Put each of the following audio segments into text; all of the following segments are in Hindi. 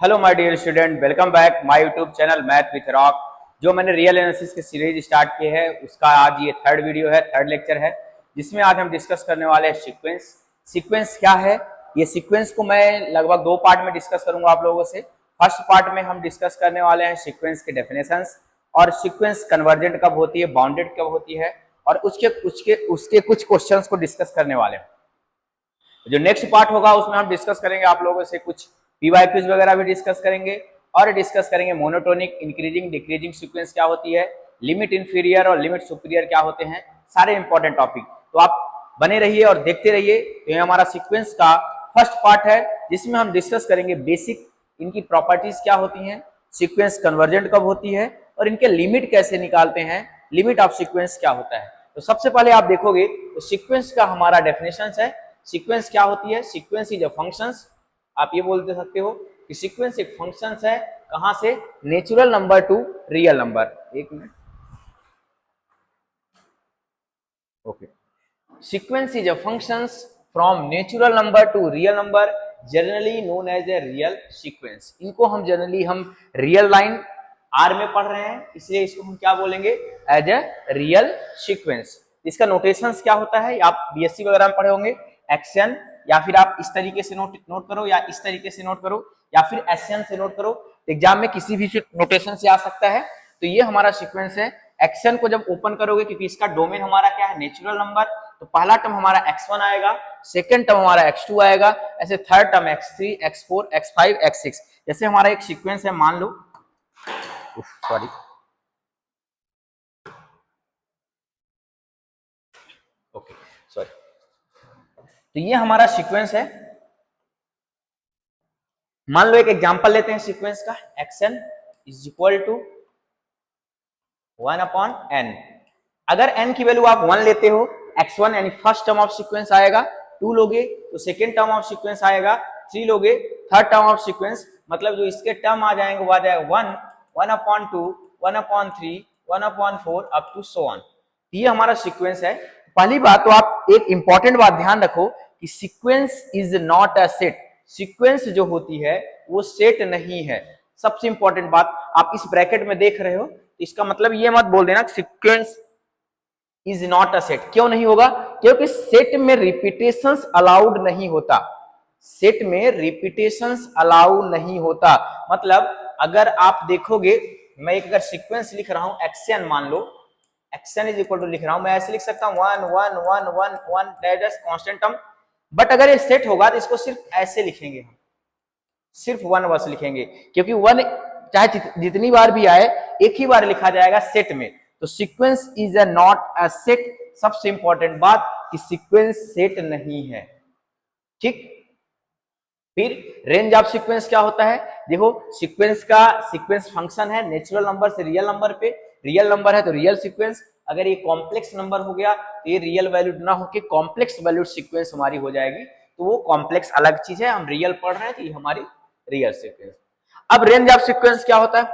Hello my dear student, welcome back my YouTube channel math with rock. जो मैंने रियल एनालिसिस की सीरीज स्टार्ट की है उसका आज ये थर्ड वीडियो है, थर्ड लेक्चर है, जिसमें आज हम डिस्कस करने वाले हैं सीक्वेंस। सीक्वेंस क्या है? ये सीक्वेंस को मैं लगभग दो पार्ट में डिस्कस करूंगा आप लोगों से। फर्स्ट पार्ट में हम डिस्कस करने वाले हैं सीक्वेंस के डेफिनेशंस और सीक्वेंस कन्वर्जेंट कब होती है, बाउंडेड कब होती है, और उसके कुछ क्वेश्चंस को डिस्कस करने वाले हैं। जो नेक्स्ट पार्ट होगा उसमें हम डिस्कस करेंगे आप लोगों से कुछ पीवाईक्यूज वगैरह भी डिस्कस करेंगे और डिस्कस करेंगे मोनोटोनिक, इंक्रीजिंग, डिक्रीजिंग सीक्वेंस क्या होती है, लिमिट इंफीरियर और लिमिट सुपीरियर क्या होते हैं, सारे इंपॉर्टेंट टॉपिक। तो आप बने रहिए और देखते रहिए। तो ये हमारा सीक्वेंस का फर्स्ट पार्ट है जिसमें हम डिस्कस करेंगे बेसिक इनकी प्रॉपर्टीज क्या होती हैं, सीक्वेंस कन्वर्जेंट कब होती है और इनके लिमिट कैसे निकालते हैं, लिमिट ऑफ सीक्वेंस क्या होता है। तो सबसे पहले आप देखोगे तो सीक्वेंस का हमारा डेफिनेशन है। सीक्वेंस क्या होती है? Sequence is a functions. आप ये बोल सकते हो कि सीक्वेंस एक फंक्शंस है, कहां से? Natural number to real number. एक minute, okay. Sequence is a functions from natural number to real number, generally known as a real sequence. इनको हम जनरली रियल लाइन आर में पढ़ रहे हैं, इसलिए इसको हम क्या बोलेंगे? As a real sequence. इसका नोटेशंस क्या होता है? आप बीएससी वगैरह में पढ़े होंगे। एक्शन, या फिर आप इस तरीके से नोट करो, या इस तरीके से नोट करो, या फिर एसएन से नोट करो। एग्जाम में किसी भी नोटेशन से आ सकता है। तो ये हमारा सीक्वेंस है। एक्शन को जब ओपन करोगे, क्योंकि इसका डोमेन हमारा क्या है? नेचुरल नंबर, तो पहला टर्म हमारा x1 आएगा, सेकंड टर्म हमारा x2 आएगा, ऐसे third term x3, x4, x5, x6। जैसे हमारा एक सीक्वेंस है, मान लो, सॉरी, ओके सॉरी। तो ये हमारा सीक्वेंस है। मान लो एक एग्जांपल लेते हैं सीक्वेंस का। xn is equal to 1/n। अगर n की वैल्यू आप 1 लेते हो, x1 यानी फर्स्ट टर्म ऑफ सीक्वेंस आएगा, 2 लोगे तो सेकेंड टर्म ऑफ सीक्वेंस आएगा, 3 लोगे थर्ड टर्म ऑफ सीक्वेंस, मतलब जो इसके टर्म आ जाएंगे वो आ जाएगा 1, 1/2, 1/3, 1/4 अप टू सो ऑन। ये हमारा सीक्वेंस है। पहली बात तो आप एक इंपॉर्टेंट बात ध्यान रखो कि sequence is not a set. Sequence जो होती है वो सेट नहीं है। सबसे इंपॉर्टेंट बात, आप इस ब्रैकेट में देख रहे हो, इसका मतलब ये मत बोल देना sequence is not a set. क्यों नहीं होगा? क्योंकि सेट में रिपीटेशंस अलाउड नहीं होता। सेट में रिपीटेशंस अलाउ नहीं होता। मतलब अगर आप देखोगे, मैं एक अगर सीक्वेंस लिख रहा हूं एक्शन, मान लो एक्शन इज इक्वल टू लिख रहा हूं, मैं ऐसे लिख सकता हूं 1 1 1 1 1 that is constant term. But अगर ये सेट होगा तो इसको सिर्फ ऐसे लिखेंगे, हम सिर्फ 1 वर्स लिखेंगे, क्योंकि 1 चाहे जितनी बार भी आए एक ही बार लिखा जाएगा सेट में। तो sequence is a not a set. सबसे इंपॉर्टेंट बात कि सीक्वेंस सेट नहीं है, ठीक। फिर रेंज ऑफ सीक्वेंस क्या होता है? देखो, सीक्वेंस फंक्शन है नेचुरल नंबर से रियल नंबर पे। रियल नंबर है तो रियल सीक्वेंस। अगर ये कॉम्प्लेक्स नंबर हो गया तो ये रियल वैल्यूड ना होके कॉम्प्लेक्स वैल्यूड सीक्वेंस हमारी हो जाएगी। तो वो कॉम्प्लेक्स अलग चीज है, हम रियल पढ़ रहे हैं तो ये हमारी रियल सीक्वेंस। अब रेंज ऑफ सीक्वेंस क्या होता है?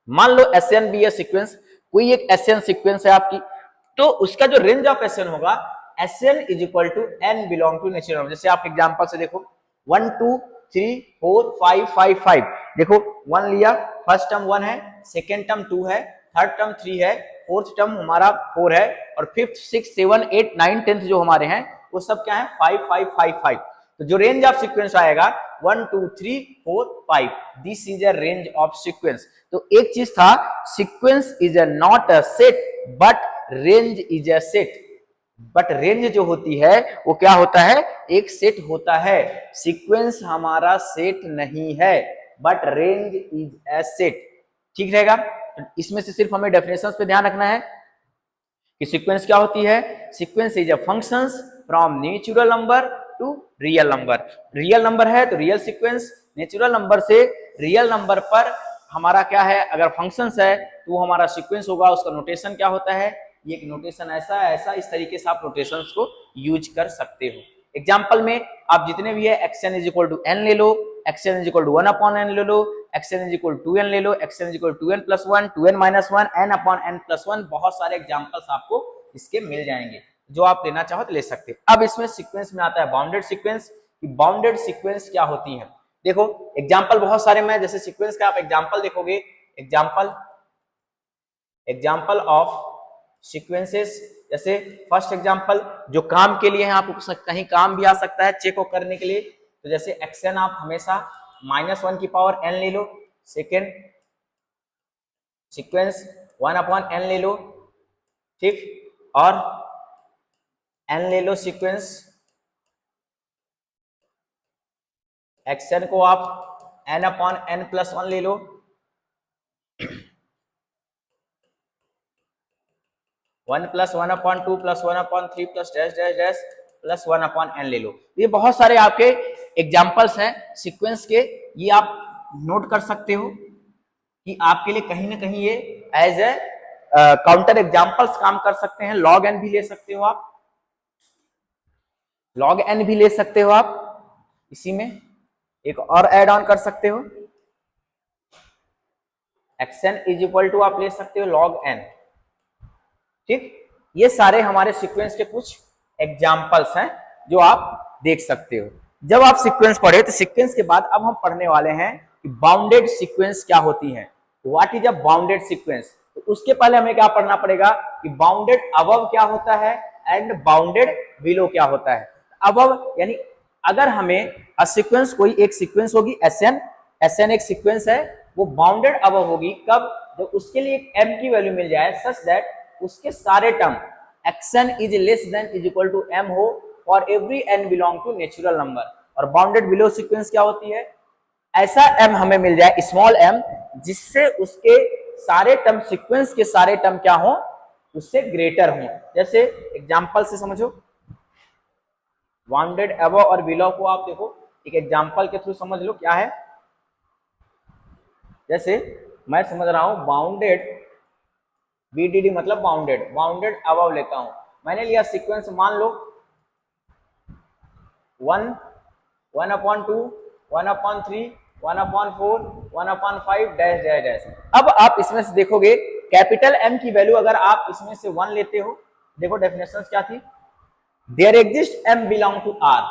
मान लो एसएन बी सीक्वेंस, कोई एक एसएन सीक्वेंस है आपकी, तो उसका जो रेंज ऑफ एसएन होगा, SN is equal to N belong to natural number. जैसे आप एग्जांपल से देखो 1 2 3 4 5 5 5, देखो 1 लिया, फर्स्ट टर्म 1 है, सेकेंड टर्म 2 है, थर्ड टर्म 3 है, फोर्थ टर्म हमारा 4 है, और फिफ्थ 6 7 8 9 10th जो हमारे हैं वो सब क्या है? 5 5 5 5। तो जो रेंज ऑफ सीक्वेंस आएगा 1 2 3 4 5, this is a range of sequence. तो एक चीज था, sequence is a not a set but range is a set. But range जो होती है वो क्या होता है? एक सेट होता है। सीक्वेंस हमारा सेट नहीं है but range is a set, ठीक रहेगा। इसमें से सिर्फ हमें डेफिनेशंस पे ध्यान रखना है कि सीक्वेंस क्या होती है। Sequence is a functions from natural number to real number. Real number है तो रियल सीक्वेंस, नेचुरल नंबर से रियल नंबर पर हमारा क्या है? अगर फंक्शंस है तो वो हमारा सीक्वेंस होगा। उसका नोटेशन क्या होता है? ये नोटेशन ऐसा ऐसा, इस तरीके से आप नोटेशंस को यूज कर सकते हो। एग्जांपल में आप जितने भी है, x n is equal to n ले लो, x n is equal to 1/n ले लो, x n is equal to 2n ले लो, x n is equal to 2n+1, 2n-1, n/n+1, बहुत सारे एग्जांपल्स आपको इसके मिल जाएंगे। जो आप लेना चाहो तो ले सकते हैं। अब इसमें सीक्वेंस में आता है बाउंडेड सीक्वेंस। कि बाउंडेड सीक्वेंस क्या होती है? देखो एग्जाम्पल बहुत सारे में, जैसे सीक्वेंस का आप एग्जाम्पल देखोगे, एग्जाम्पल ऑफ सीक्वेंसेस, जैसे फर्स्ट एग्जाम्पल जो काम के लिए है, आप कहीं काम भी आ सकता है चेक करने के लिए, तो जैसे xn आप हमेशा -1 की पावर n ले लो, सेकेंड सीक्वेंस 1/n ले लो, ठीक, और n ले लो सीक्वेंस, xn को आप n/n+1 ले लो, 1 + 1/2 + 1/3 + dash dash dash plus 1/n ले लो। ये बहुत सारे आपके एग्जाम्पल्स हैं सीक्वेंस के, ये आप नोट कर सकते हो कि आपके लिए कहीं ना कहीं ये एज ए काउंटर एग्जाम्पल्स काम कर सकते हैं। log n भी ले सकते हो आप, log n भी ले सकते हो आप, इसी में एक और ऐड ऑन कर सकते हो, xn = आप ले सकते हो log n, ठीक। ये सारे हमारे सीक्वेंस के कुछ एग्जाम्पल्स हैं जो आप देख सकते हो। जब आप सीक्वेंस पढ़े तो सीक्वेंस के बाद अब हम पढ़ने वाले हैं कि बाउंडेड सीक्वेंस क्या होती है, what is a bounded sequence. तो उसके पहले हमें क्या पढ़ना पड़ेगा कि बाउंडेड अबव क्या होता है एंड बाउंडेड बिलो क्या होता है। अबव यानी अगर हमें सीक्वेंस, कोई एक सीक्वेंस होगी SN एक सीक्वेंस है, वो बाउंडेड अबव होगी कब, जब उसके लिए एक m की वैल्यू मिल जाए सच दैट उसके सारे term xn is less than is equal to m हो और every n belong to natural number. और बाउंडेड बिलो सीक्वेंस क्या होती है, ऐसा m हमें मिल जाए स्मॉल m जिससे उसके सारे टर्म, सीक्वेंस के सारे टर्म क्या हो, उससे ग्रेटर हो। जैसे एग्जांपल से समझो, बाउंडेड अबव और बिलो को आप देखो एक एग्जांपल के थ्रू समझ लो क्या है। जैसे मैं समझ रहा हूं बाउंडेड BDD मतलब बाउंडेड अबव लेता हूं, मैंने लिया सीक्वेंस, मान लो 1, 1/2, 1/3, 1/4, 1/5 डैश डैश डैश। अब आप इसमें से देखोगे कैपिटल M की वैल्यू अगर आप इसमें से 1 लेते हो, देखो डेफिनेशन क्या थी, there exist M belong to R,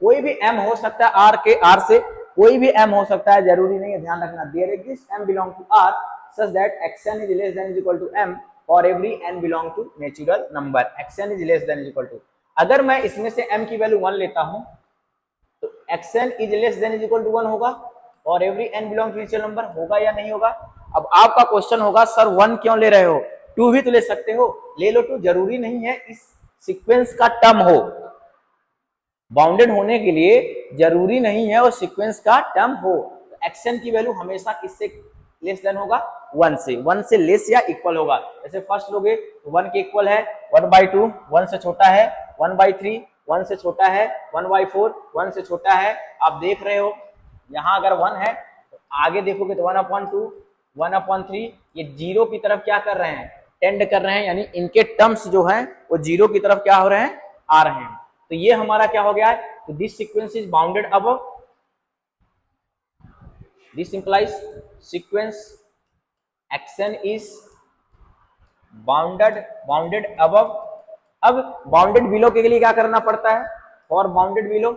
कोई भी M हो सकता है, R के R से कोई भी M हो सकता है, जरूरी नहीं है, ध्यान रखना, there exist M belong to R such that xn is less than is equal to m for every n belong to natural number, xn is less than is equal to, अगर मैं इसमें से m की वैल्यू 1 लेता हूं तो xn is less than is equal to 1 होगा और every n belong to natural number होगा या नहीं होगा। अब आपका क्वेश्चन होगा सर 1 क्यों ले रहे हो, 2 भी तो ले सकते हो, ले लो 2, जरूरी नहीं है इस सीक्वेंस का टर्म हो, बाउंडेड होने के लिए जरूरी नहीं है वो सीक्वेंस का टर्म हो। xn की वैल्यू हमेशा किससे लेस देन होगा, 1 से लेस या इक्वल होगा। जैसे फर्स्ट लोगे 1 के इक्वल है 1/2, 1 से छोटा है 1/3, 1 से छोटा है 1/4, 1 से छोटा है, आप देख रहे हो यहाँ अगर 1 है तो आगे देखोगे तो 1/2, 1/3, ये जीरो की तरफ क्या कर रहे हैं, टेंड कर रहे हैं, यानी इनके टर्म्स जो हैं वो जीरो की तरफ क्या हो रहे हैं, आ रहे हैं। तो ये हमारा क्या हो गया है, तो this sequence is bounded above, this implies sequence xn is bounded above. अब बाउंडेड बिलो के लिए क्या करना पड़ता है, फॉर बाउंडेड बिलो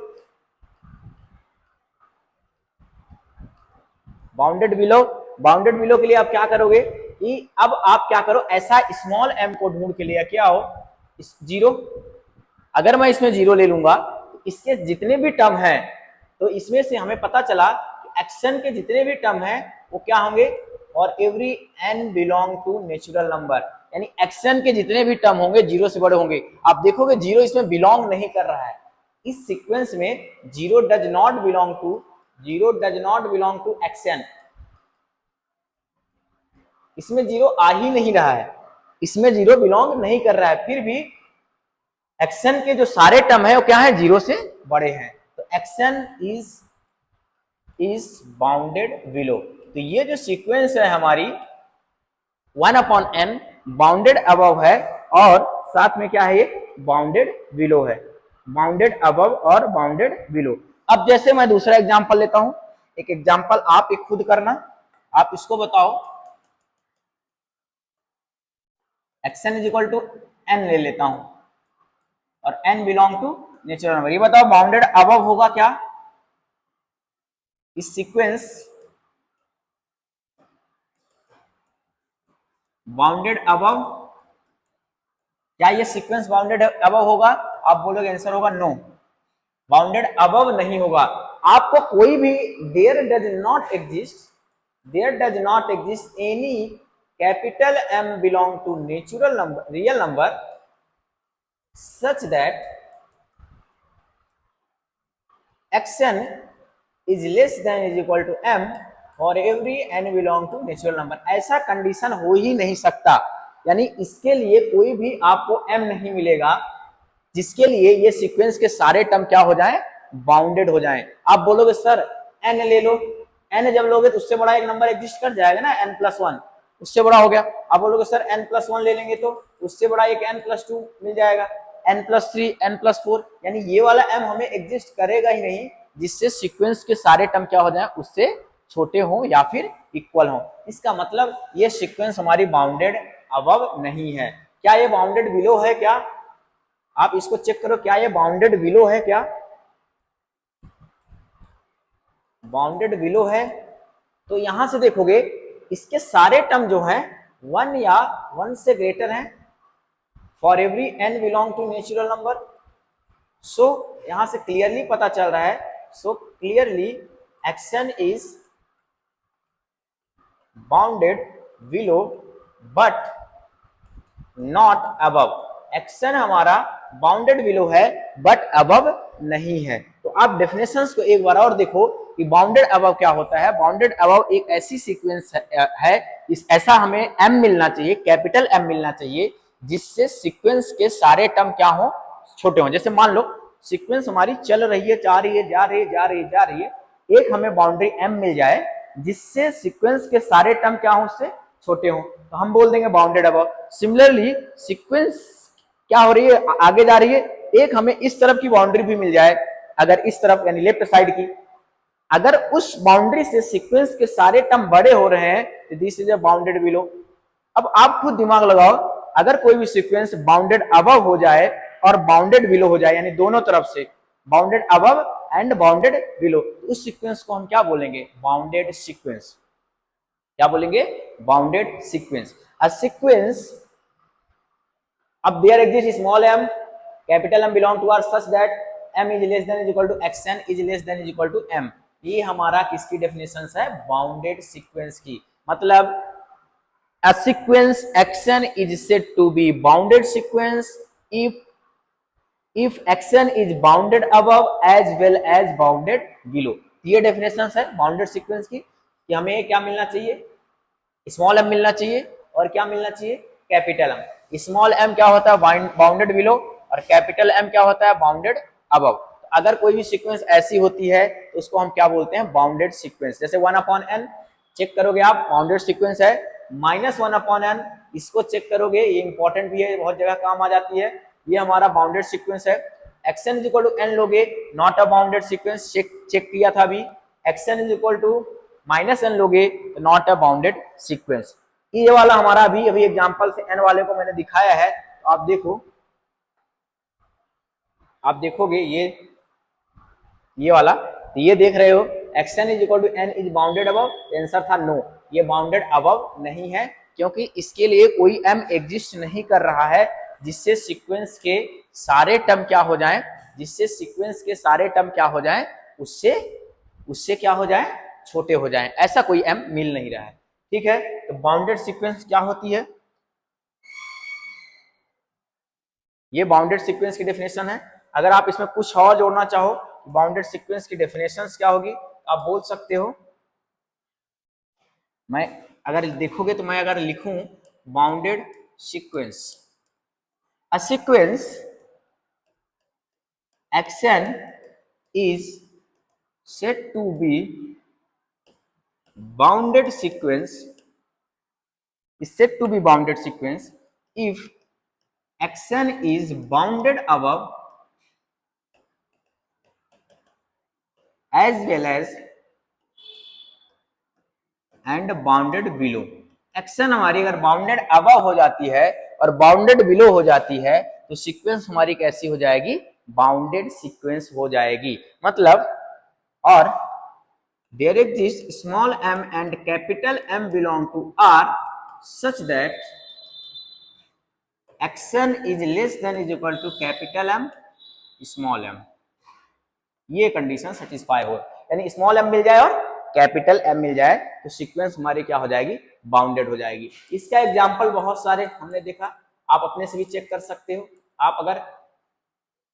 के लिए आप क्या करोगे कि अब आप क्या करो, ऐसा स्मॉल m को ढूंढ के लिए क्या हो, 0, अगर मैं इसमें 0 ले लूंगा तो इसके जितने भी टर्म हैं, तो इसमें से हमें पता चला कि xn के जितने भी टर्म हैं वो क्या होंगे, और every n belong to natural number, यानी xn के जितने भी टर्म होंगे 0 से बड़े होंगे। आप देखोगे 0 इसमें बिलोंग नहीं कर रहा है, इस सीक्वेंस में 0 does not belong to xn, इसमें 0 आ ही नहीं रहा है, इसमें 0 बिलोंग नहीं कर रहा है, फिर भी xn के जो सारे टर्म है वो क्या है, 0 से बड़े हैं, तो xn इज बाउंडेड बिलो। तो ये जो सीक्वेंस है हमारी 1/n बाउंडेड अबव है और साथ में क्या है, ये बाउंडेड बिलो है, बाउंडेड अबव और बाउंडेड बिलो। अब जैसे मैं दूसरा एग्जांपल लेता हूं, एक एग्जांपल आप एक खुद करना, आप इसको बताओ, xn is equal to n ले लेता हूं और n belong to natural number, ये बताओ बाउंडेड अबव होगा क्या, इस सीक्वेंस बाउंडेड अबव, क्या ये सीक्वेंस बाउंडेड अबव होगा? आप बोलोगे आंसर होगा नो, बाउंडेड अबव नहीं होगा। आपको कोई भी there does not exist any capital M belong to natural number real number such that xn is less than is equal to m for every n belong to natural number। ऐसा कंडीशन हो ही नहीं सकता, यानी इसके लिए कोई भी आपको m नहीं मिलेगा जिसके लिए ये सीक्वेंस के सारे टर्म क्या हो जाएं, बाउंडेड हो जाएं। आप बोलोगे सर n ले लो, n जब लोगे तो उससे बड़ा एक नंबर एग्जिस्ट कर जाएगा ना, n+1 उससे बड़ा हो गया। आप बोलोगे सर n+1 ले लेंगे तो उससे बड़ा एक n+2 मिल जाएगा, n+3 n+4, यानी ये वाला m हमें एग्जिस्ट करेगा ही नहीं जिससे सीक्वेंस के सारे टर्म क्या हो जाएं, उससे छोटे हो या फिर इक्वल हो। इसका मतलब ये सीक्वेंस हमारी बाउंडेड अबव नहीं है। क्या ये बाउंडेड बिलो है? क्या आप इसको चेक करो, क्या ये बाउंडेड बिलो है? क्या बाउंडेड बिलो है? तो यहां से देखोगे इसके सारे टर्म जो हैं 1 या 1 से ग्रेटर हैं for every n belong to natural number. So यहां से क्लियरली पता चल रहा है, so clearly xn is bounded below but not above. xn हमारा बाउंडेड बिलो है बट अबव नहीं है। तो आप डेफिनेशंस को एक बार और देखो कि बाउंडेड अबव क्या होता है। बाउंडेड अबव एक ऐसी सीक्वेंस है इस ऐसा हमें m मिलना चाहिए, कैपिटल M मिलना चाहिए जिससे सीक्वेंस के सारे टर्म क्या हो, छोटे हो। जैसे मान लो सीक्वेंस हमारी चल रही है, जा रही है, जा रही है, जा रही है, जा रही है, एक हमें बाउंड्री m मिल जाए जिससे सीक्वेंस के सारे टर्म क्या हो, उससे छोटे हो, तो हम बोल देंगे बाउंडेड अबव। सिमिलरली सीक्वेंस क्या हो रही है, आगे जा रही है, एक हमें इस तरफ की बाउंड्री भी मिल जाए, अगर इस तरफ यानी लेफ्ट साइड की, अगर उस बाउंड्री से सीक्वेंस के सारे टर्म बड़े हो रहे हैं तो this is a bounded below. अब आप खुद दिमाग लगाओ, अगर कोई भी सीक्वेंस बाउंडेड अबव हो जाए और बाउंडेड बिलो हो जाए, यानी दोनों तरफ से bounded above and bounded below, तो उस सीक्वेंस को हम क्या बोलेंगे, बाउंडेड सीक्वेंस। क्या बोलेंगे, बाउंडेड सीक्वेंस। अ सीक्वेंस अब there exist small m capital M belong to R such that m is less than is equal to xn is less than is equal to m। ये हमारा किसकी डेफिनेशन है, बाउंडेड सीक्वेंस की। मतलब a sequence xn is said to be bounded sequence if xn is bounded above as well as bounded below। ये डेफिनेशन है बाउंडेड सीक्वेंस की कि हमें क्या मिलना चाहिए, स्मॉल m मिलना चाहिए और क्या मिलना चाहिए, कैपिटल M। स्मॉल m क्या होता है, बाउंडेड बिलो, और कैपिटल M क्या होता है, बाउंडेड अबव। अगर कोई भी सीक्वेंस ऐसी होती है तो उसको हम क्या बोलते हैं, बाउंडेड सीक्वेंस। जैसे 1/n चेक करोगे आप, बाउंडेड सीक्वेंस है। -1/n इसको चेक करोगे, ये इंपॉर्टेंट भी है, बहुत जगह काम आ जाती है, ये हमारा बाउंडेड सीक्वेंस है। xn is equal to n लोगे, not a bounded sequence, check किया था अभी। xn is equal to -n लोगे तो नॉट अ बाउंडेड सीक्वेंस। ये वाला हमारा अभी एग्जांपल से n वाले को मैंने दिखाया है, तो आप देखो, आप देखोगे ये वाला, तो ये देख रहे हो xn is equal to n is bounded above, answer था नो, ये बाउंडेड अबव नहीं है, क्योंकि इसके लिए कोई m एग्जिस्ट नहीं कर रहा है जिससे सीक्वेंस के सारे टर्म क्या हो जाएं, जिससे सीक्वेंस के सारे टर्म क्या हो जाएं, उससे क्या हो जाएं, छोटे हो जाएं, ऐसा कोई m मिल नहीं रहा है। ठीक है, तो बाउंडेड सीक्वेंस क्या होती है, ये बाउंडेड सीक्वेंस की डेफिनेशन है। अगर आप इसमें कुछ और जोड़ना चाहो, बाउंडेड सीक्वेंस की डेफिनेशंस क्या होगी, आप बोल सकते हो। मैं अगर देखोगे तो मैं अगर लिखूं bounded sequence, a sequence xn is said to be bounded sequence, is said to be bounded sequence if xn is bounded above as well as and bounded below। xn हमारी अगर बाउंडेड अबव हो जाती है और बाउंडेड बिलो हो जाती है तो सीक्वेंस हमारी कैसी हो जाएगी, बाउंडेड सीक्वेंस हो जाएगी। मतलब और there exists small m and capital M belong to R such that xn is less than is equal to capital M small m, ये कंडीशन सेटिस्फाई हो, यानी स्मॉल m मिल जाए और कैपिटल M मिल जाए तो सीक्वेंस हमारी क्या हो जाएगी, बाउंडेड हो जाएगी। इसका एग्जांपल बहुत सारे हमने देखा, आप अपने से भी चेक कर सकते हो। आप अगर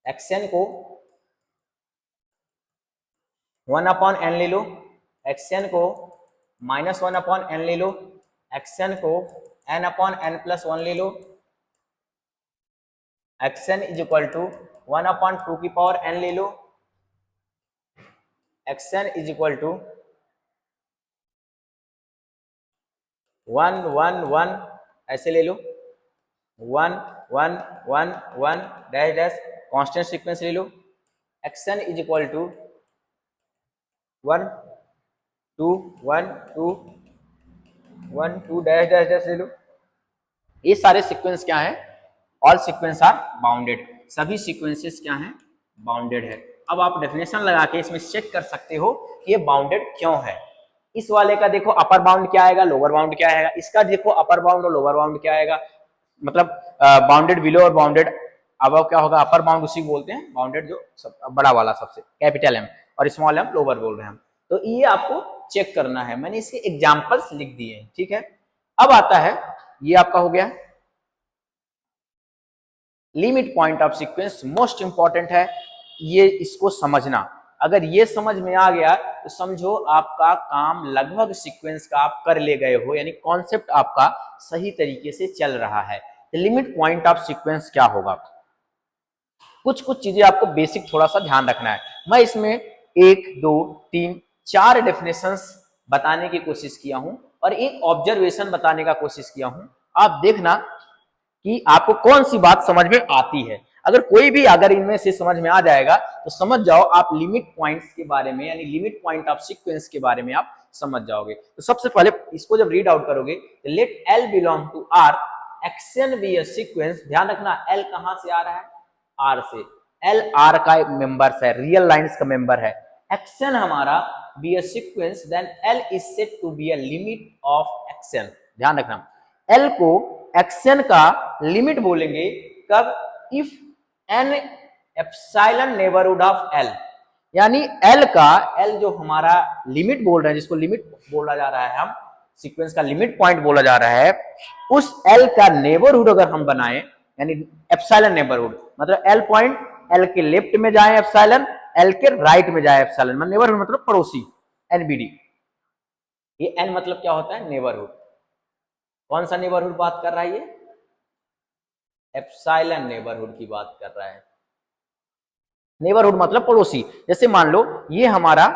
xn को 1/n ले लो, xn को -1/n ले लो, xn को n/n+1 ले लो, xn is equal to 1/2n ले लो, xn इज इक्वल टू 1 1 1 ऐसे ले लो, 1 1 1 1 डैश डैश कांस्टेंट सीक्वेंस ले लो, xn is equal to 1 2 1 2 1 2 dash dash dash ले लो। ये सारे सीक्वेंस क्या है, ऑल सीक्वेंस आर बाउंडेड, सभी सीक्वेंसेस क्या हैं, बाउंडेड है। अब आप डेफिनेशन लगा के इसमें चेक कर सकते हो कि ये बाउंडेड क्यों है। इस वाले का देखो अपर बाउंड क्या आएगा, लोअर बाउंड क्या आएगा, इसका देखो अपर बाउंड और लोअर बाउंड क्या आएगा, मतलब बाउंडेड बिलो और बाउंडेड अब क्या होगा, अपर बाउंड उसी बोलते हैं, बाउंडेड जो बड़ा वाला सबसे कैपिटल M और स्मॉल m लोअर बोल रहे हैं हम। तो ये आपको चेक करना है, मैंने इसके एग्जाम्पल्स लिख दिए हैं, ठीक है। अब आता है, ये आपका हो गया limit point of sequence, most important है ये, इसको समझना। अगर ये समझ में आ गया तो समझो आपका काम लगभग सीक्वेंस का आप कर ले गए हो, यानी कॉन्सेप्ट आपका सही तरीके से चल रहा है। लिमिट पॉइंट ऑफ सीक्वेंस क्या होगा, कुछ चीजें आपको बेसिक थोड़ा सा ध्यान रखना है। मैं इसमें 1 2 3 4 डेफिनेशंस बताने की कोशिश किया हूं और एक ऑब्जर्वेशन बताने का कोशिश किया हूं। आप देखना कि आपको कौन सी बात समझ में आती है। अगर कोई भी अगर इनमें से समझ में आ जाएगा तो समझ जाओ आप लिमिट पॉइंट्स के बारे में, यानी लिमिट पॉइंट ऑफ सीक्वेंस के बारे में आप समझ जाओगे। तो सबसे पहले इसको जब रीड आउट करोगे, let L belong to R, x n be a sequence. ध्यान रखना L कहां से आ रहा है, R से। L R का मेंबर्स है, रियल लाइंस का मेंबर है। एक्शन हमारा be a sequence, then L is said to be a limit of x n. ध्यान रखना L को एक्शन का लिमिट बोलेंगे कब, if n epsilon neighbourhood of L, यानी L का, L जो हमारा लिमिट बोल रहे हैं, जिसको लिमिट बोला जा रहा है, हम सीक्वेंस का लिमिट पॉइंट बोला जा रहा है, उस L का नेबरहुड अगर हम बनाए, यानी एप्सिलॉन नेबरहुड मतलब L पॉइंट L के लेफ्ट में जाए एप्सिलॉन, L के राइट में जाए एप्सिलॉन, मतलब नेबरहुड मतलब पड़ोसी, NBD। ये N मतलब क्या होता है, नेबरहुड। कौन सा नेबरहुड बात कर रहा है, ये एप्सिलॉन नेबरहुड की बात कर रहा है। नेबरहुड मतलब पड़ोसी। जैसे मान लो ये हमारा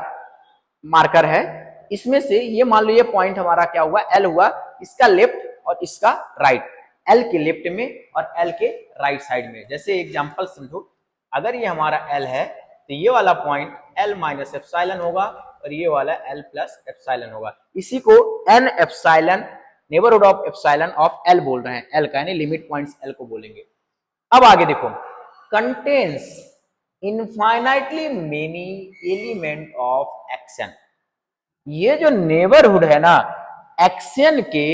मार्कर है, इसमें से ये मान लो ये पॉइंट हमारा क्या हुआ, L हुआ, इसका लेफ्ट और इसका राइट, L के लेफ्ट में और L के राइट साइड में। जैसे एग्जांपल समझो, अगर ये हमारा L है तो ये वाला पॉइंट L माइनस एप्सिलॉन होगा और ये वाला L प्लस एप्सिलॉन होगा। इसी को n epsilon, neighbourhood of epsilon of L बोल रहे हैं, L का यानी लिमिट पॉइंट्स L को बोलेंगे। अब आगे देखो, contains infinitely many element of action. ये जो नेबरहुड है ना, एक्शन के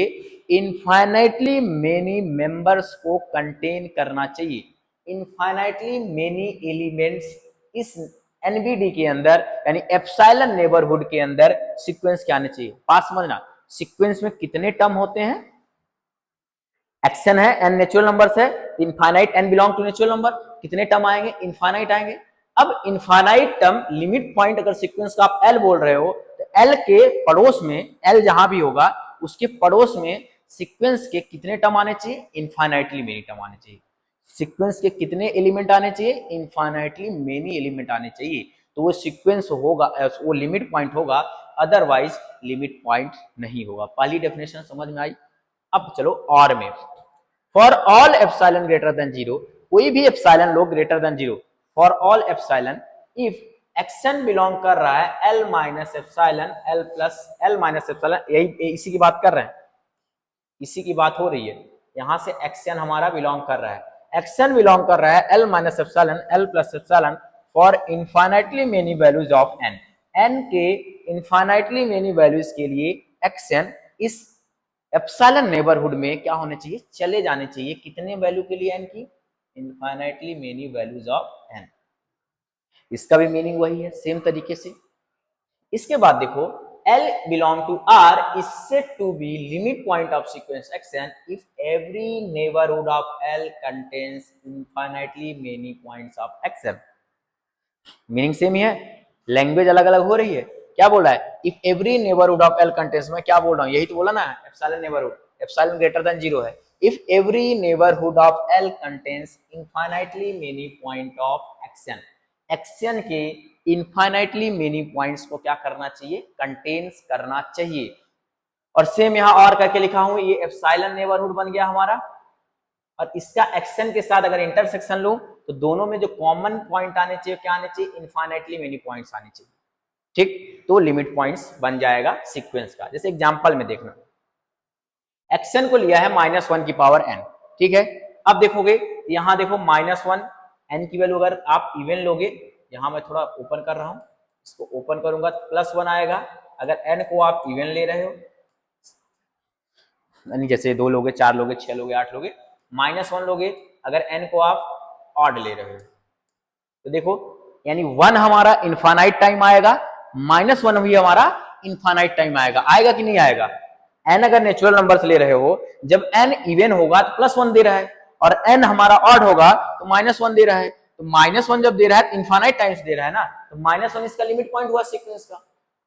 इनफाइनाइटली मेनी मेंबर्स को कंटेन करना चाहिए। इनफाइनाइटली मेनी एलिमेंट्स इस एनबीडी के अंदर, यानी एप्सिलॉन नेबरहुड के अंदर सीक्वेंस क्या आने चाहिए। पास समझना, सीक्वेंस में कितने टर्म होते हैं, एक्शन है, n नेचुरल नंबर्स है, infinite n belong to natural number, कितने टर्म आएंगे, इनफाइनाइट आएंगे। अब इनफाइनाइट टर्म लिमिट पॉइंट अगर सीक्वेंस का आप L बोल रहे हो तो L के पड़ोस में, L जहां भी होगा उसके पड़ोस में सीक्वेंस के कितने टर्म आने चाहिए, इनफाइनाइटली मेनी टर्म आने चाहिए। सीक्वेंस के कितने एलिमेंट आने चाहिए, इनफाइनाइटली मेनी एलिमेंट आने चाहिए, तो वो सीक्वेंस होगा, वो लिमिट पॉइंट होगा, अदरवाइज लिमिट पॉइंट नहीं होगा। पहली डेफिनेशन समझ में आई। अब चलो और में, for all epsilon greater than 0, कोई भी epsilon low greater than 0, for all epsilon if action belong कर रहा है L minus epsilon, L plus L minus epsilon, यही इसी की बात कर रहे हैं, इसी की बात हो रही है। यहां से एक्शन हमारा बिलोंग कर रहा है, एक्शन बिलोंग कर रहा है L minus epsilon, L plus epsilon for infinitely many values of n। n के इनफाइनाइटली मेनी वैल्यूज के लिए xn इस एप्सिलॉन नेबरहुड में क्या होने चाहिए, चले जाने चाहिए। कितने वैल्यू के लिए n की, infinitely many values of n। इसका भी मीनिंग वही है सेम तरीके से। इसके बाद देखो L belong to R is said to be limit point of sequence xn if every neighborhood of L contains infinitely many points of xn। Meaning same ही है, लैंग्वेज अलग अलग हो रही है। क्या बोल रहा है, if every neighbourhood of L contains, मैं क्या बोल रहा हूँ, यही तो बोला ना, epsilon neighbourhood, epsilon greater than 0 है। If every neighbourhood of L contains infinitely many point of xn, xn के इनफाइनाइटली मेनी पॉइंट्स को क्या करना चाहिए, कंटेन्स करना चाहिए। और सेम यहां और करके लिखा हूं, ये एप्सिलॉन नेबरहुड बन गया हमारा, और इसका xn के साथ अगर इंटरसेक्शन लूं तो दोनों में जो कॉमन पॉइंट आने चाहिए, क्या आने चाहिए, इनफाइनाइटली मेनी पॉइंट्स आने चाहिए। ठीक, तो लिमिट पॉइंट्स बन जाएगा सीक्वेंस का। जैसे एग्जांपल में देखना, xn को लिया है -1 की पावर n, ठीक है। अब देखोगे यहां देखो -1 n की वैल्यू अगर आप इवन लोगे, यहां मैं थोड़ा ओपन कर रहा हूं, इसको ओपन करूंगा +1 आएगा। अगर n को आप इवन ले रहे हो, यानी जैसे 2 लोगे, 4 लोगे, 6 लोगे, 8 लोगे, -1 लोगे अगर n को आप ऑड ले रहे हो, तो देखो यानी 1 हमारा इनफाइनाइट टाइम आएगा, -1 भी हमारा इनफाइनाइट टाइम आएगा। आएगा कि नहीं आएगा, n अगर नेचुरल नंबर्स ले रहे हो, जब n इवन होगा तो +1 दे रहा है, और n हमारा ऑड होगा तो -1 दे रहा है। तो -1 जब दे रहा है तो इनफाइनाइट टाइम्स दे रहा है ना, तो -1 इसका लिमिट पॉइंट हुआ सीक्वेंस का,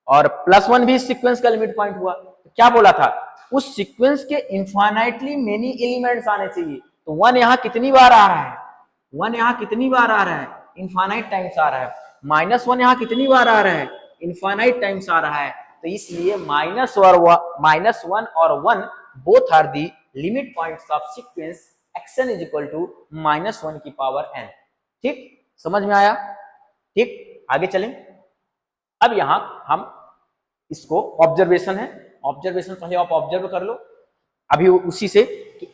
और +1 भी सीक्वेंस का लिमिट पॉइंट हुआ। तो क्या बोला था, उस सीक्वेंस के इनफाइनाइटली मेनी एलिमेंट्स आने चाहिए। तो 1 यहाँ कितनी बार आ रहा है, 1 यहाँ कितनी बार आ रहा है, इनफाइनाइट टाइम्स आ रहा है। -1 यहाँ कितनी बार आ रहा है, इनफाइनाइट टाइम्स आ रहा है। तो इसलिए -1 और 1 both are the limit points of sequence xn is equal to -1 की पावर n। ठीक, समझ में आया। ठीक, आगे चलें। अब यहां हम इसको ऑब्जर्वेशन है, ऑब्जर्वेशन पहले आप ऑब्जर्व कर लो अभी उसी से, कि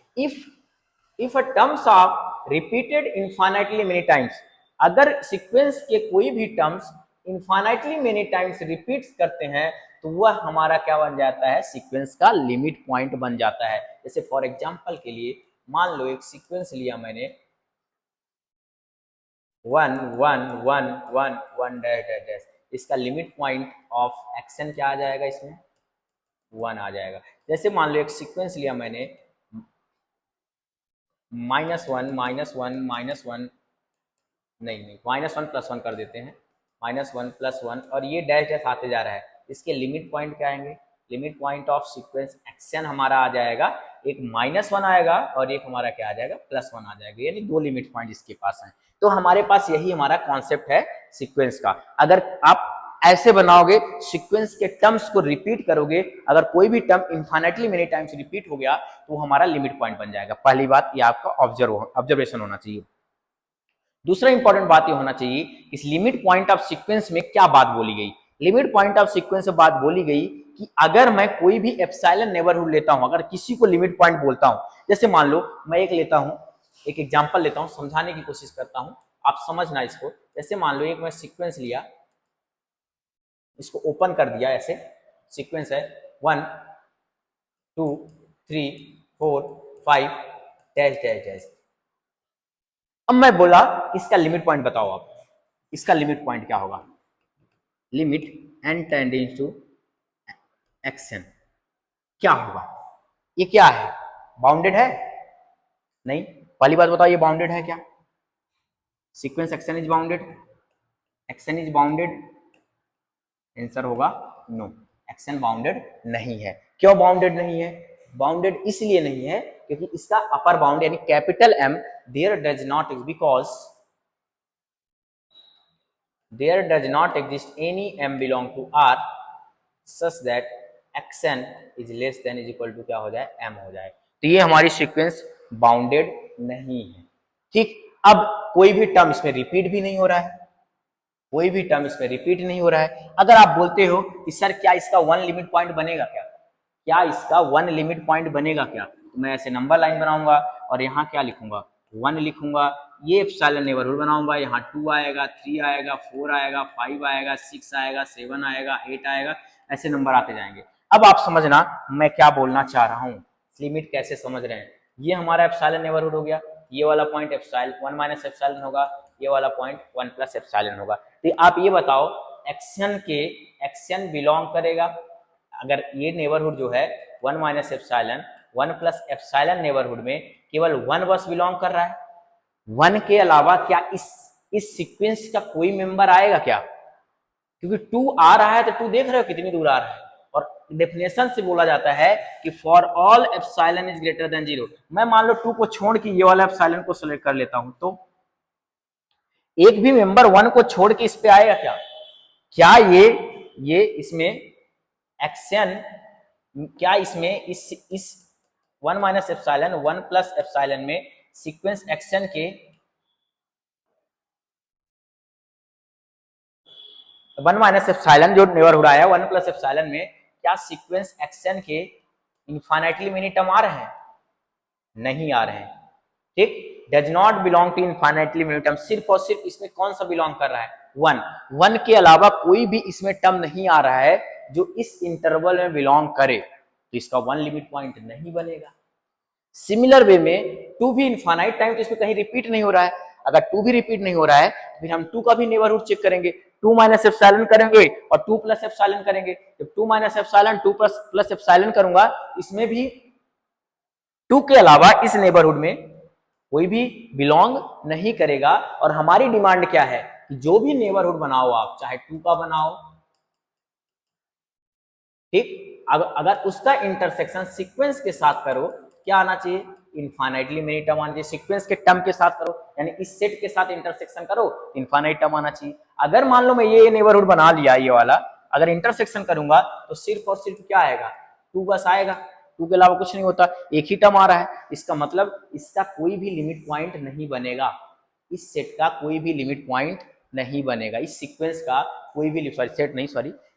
if a terms of repeated infinitely many times, अगर सीक्वेंस के कोई भी terms infinitely many times repeats करते हैं तो वह हमारा क्या बन जाता है, सीक्वेंस का लिमिट पॉइंट बन जाता है। जैसे फॉर एग्जांपल के लिए मान लो एक सीक्वेंस लिया मैंने 1 1 1 1 1 डैश डैश डैश, इसका लिमिट पॉइंट ऑफ एक्शन क्या आ जाएगा, इसमें 1 आ जाएगा। जैसे मान लो एक सीक्वेंस लिया मैंने -1 -1 -1 नहीं -1 +1 कर देते हैं, -1 +1, और ये डैश डैश आते जा रहा है, इसके लिमिट पॉइंट क्या आएंगे, limit point of sequence action हमारा आ जाएगा, एक -1 आएगा और एक हमारा क्या आ जाएगा, +1 आ जाएगा, यानी 2 लिमिट पॉइंट इसके पास हैं। तो हमारे पास यही हमारा कॉन्सेप्ट है सीक्वेंस का। अगर आप ऐसे बनाओगे, सीक्वेंस के टर्म्स को रिपीट करोगे, अगर कोई भी term infinitely many times repeat हो गया तो हमारा लिमिट पॉइंट बन जाएगा। पहली बात ये आपका ऑब्जर्वेशन होना चाहिए। दूसरा इंपॉर्टेंट बात ये होना चाहिए, इस लिमिट पॉइंट ऑफ सीक्वेंस में क्या बात बोली गई। लिमिट पॉइंट ऑफ सीक्वेंस से बात बोली गई कि अगर मैं कोई भी एप्सिलॉन नेबरहुड लेता हूं, अगर किसी को लिमिट पॉइंट बोलता हूं, जैसे मान लो मैं एक लेता हूं, एक एग्जांपल लेता हूं, समझाने की कोशिश करता हूं, आप समझना इसको। जैसे मान लो एक मैं सीक्वेंस लिया, इसको ओपन कर दिया, ऐसे सीक्वेंस है 1 2 3 4 5 डैश डैश डैश। अब मैं बोला इसका लिमिट पॉइंट बताओ आप, इसका लिमिट पॉइंट क्या होगा, limit n tending to xn क्या होगा, ये क्या है, बाउंडेड है, नहीं। पहली बात बताओ ये बाउंडेड है क्या, sequence xn is bounded, xn is bounded, answer होगा नो, xn बाउंडेड नहीं है। क्यों बाउंडेड नहीं है, बाउंडेड इसलिए नहीं है क्योंकि इसका अपर बाउंड यानी capital M there does not exist any M belong to R such that xn is less than is equal to क्या हो जाए, M हो जाए। तो ये हमारी सीक्वेंस बाउंडेड नहीं है। ठीक, अब कोई भी टर्म इसमें रिपीट भी नहीं हो रहा है, कोई भी टर्म इसमें रिपीट नहीं हो रहा है। अगर आप बोलते हो कि सर क्या इसका 1 लिमिट पॉइंट बनेगा क्या, क्या इसका 1 लिमिट पॉइंट बनेगा क्या, तो मैं ऐसे नंबर लाइन बनाऊंगा और यहाँ क्या लिखूंगा, 1 लिखूंगा, ये एप्सिलॉन नेबरहुड बनाऊंगा, यहाँ 2 आएगा, 3 आएगा, 4 आएगा, 5 आएगा, 6 आएगा, 7 आएगा, 8 आएगा, ऐसे नंबर आते जाएंगे। अब आप समझना मैं क्या बोलना चाह रहा हूँ, लिमिट कैसे समझ रहे हैं। ये हमारा एप्सिलॉन नेबरहुड हो गया, ये वाला पॉइंट एप्सिलॉन 1 माइनस एप्सिलॉन होगा, ये वाला पॉइंट 1 प्लस एप्सिलॉन होगा। तो आप ये बताओ एक्शन बिलोंग करेगा, अगर ये नेबरहुड जो है 1 minus epsilon 1 plus epsilon neighbourhood में केवल 1 बस बिलोंग कर रहा है, 1 के अलावा क्या इस सीक्वेंस का कोई मेंबर आएगा क्या? क्योंकि 2 आ रहा है तो 2 देख रहे हो कितनी दूर आ रहा है, और डेफिनेशन से बोला जाता है कि for all epsilon is greater than 0। मैं मान लो 2 को छोड़ के ये वाला एप्सिलॉन को सिलेक्ट कर लेता हूं, तो एक भी मेंबर 1 को छोड़ के इस पे आएगा क्या? क्या ये इसमें एक्शन, क्या इसमें इस 1 माइनस एप्सिलॉन 1 प्लस एप्सिलॉन में सीक्वेंस एक्शन के 1 माइनस एप्सिलॉन जो नेबरहुड आया 1 प्लस एप्सिलॉन में, क्या सीक्वेंस एक्शन के इनफाइनाइटली मेनी टर्म आ रहे हैं? नहीं आ रहे हैं, ठीक। Does not belong to infinitely many term, सिर्फ और सिर्फ इसमें कौन सा बिलोंग कर रहा है? 1 के अलावा कोई भी इसमें टर्म नहीं आ रहा है जो इस इंटरवल में बिलोंग करे, तो इसका 1 लिमिट पॉइंट नहीं बनेगा। सिमिलर वे में 2 भी इनफाइनाइट टाइम तो इसमें कहीं रिपीट नहीं हो रहा है, अगर 2 भी रिपीट नहीं हो रहा है फिर हम 2 का भी नेबरहुड चेक करेंगे, 2 माइनस एप्सिलॉन करेंगे और 2 प्लस एप्सिलॉन करेंगे। जब 2 माइनस एप्सिलॉन 2 प्लस एप्सिलॉन करूंगा, इसमें भी 2 के अलावा इस नेबरहुड में कोई भी बिलोंग नहीं करेगा। और हमारी डिमांड क्या है कि जो भी नेबरहुड बनाओ आप, चाहे 2 का बनाओ, ठीक, अगर उसका इंटरसेक्शन सीक्वेंस के साथ करो, क्या आना चाहिए? इनफाइनाइटली मेनी टर्म आना चाहिए। सीक्वेंस के टर्म के साथ करो, यानी इस सेट के साथ इंटरसेक्शन करो, इनफाइनाइट टर्म आना चाहिए। अगर मान लो मैं ये नेबरहुड बना लिया, ये वाला अगर इंटरसेक्शन करूंगा तो सिर्फ और सिर्फ क्या आएगा? 2 बस आएगा, 2 के अलावा कुछ नहीं होता, एक ही टर्म आ रहा है। इसका मतलब इसका कोई भी लिमिट पॉइंट नहीं बनेगा, इस सेट का कोई भी लिमिट पॉइंट नहीं बनेगा, इस सीक्वेंस का कोई भी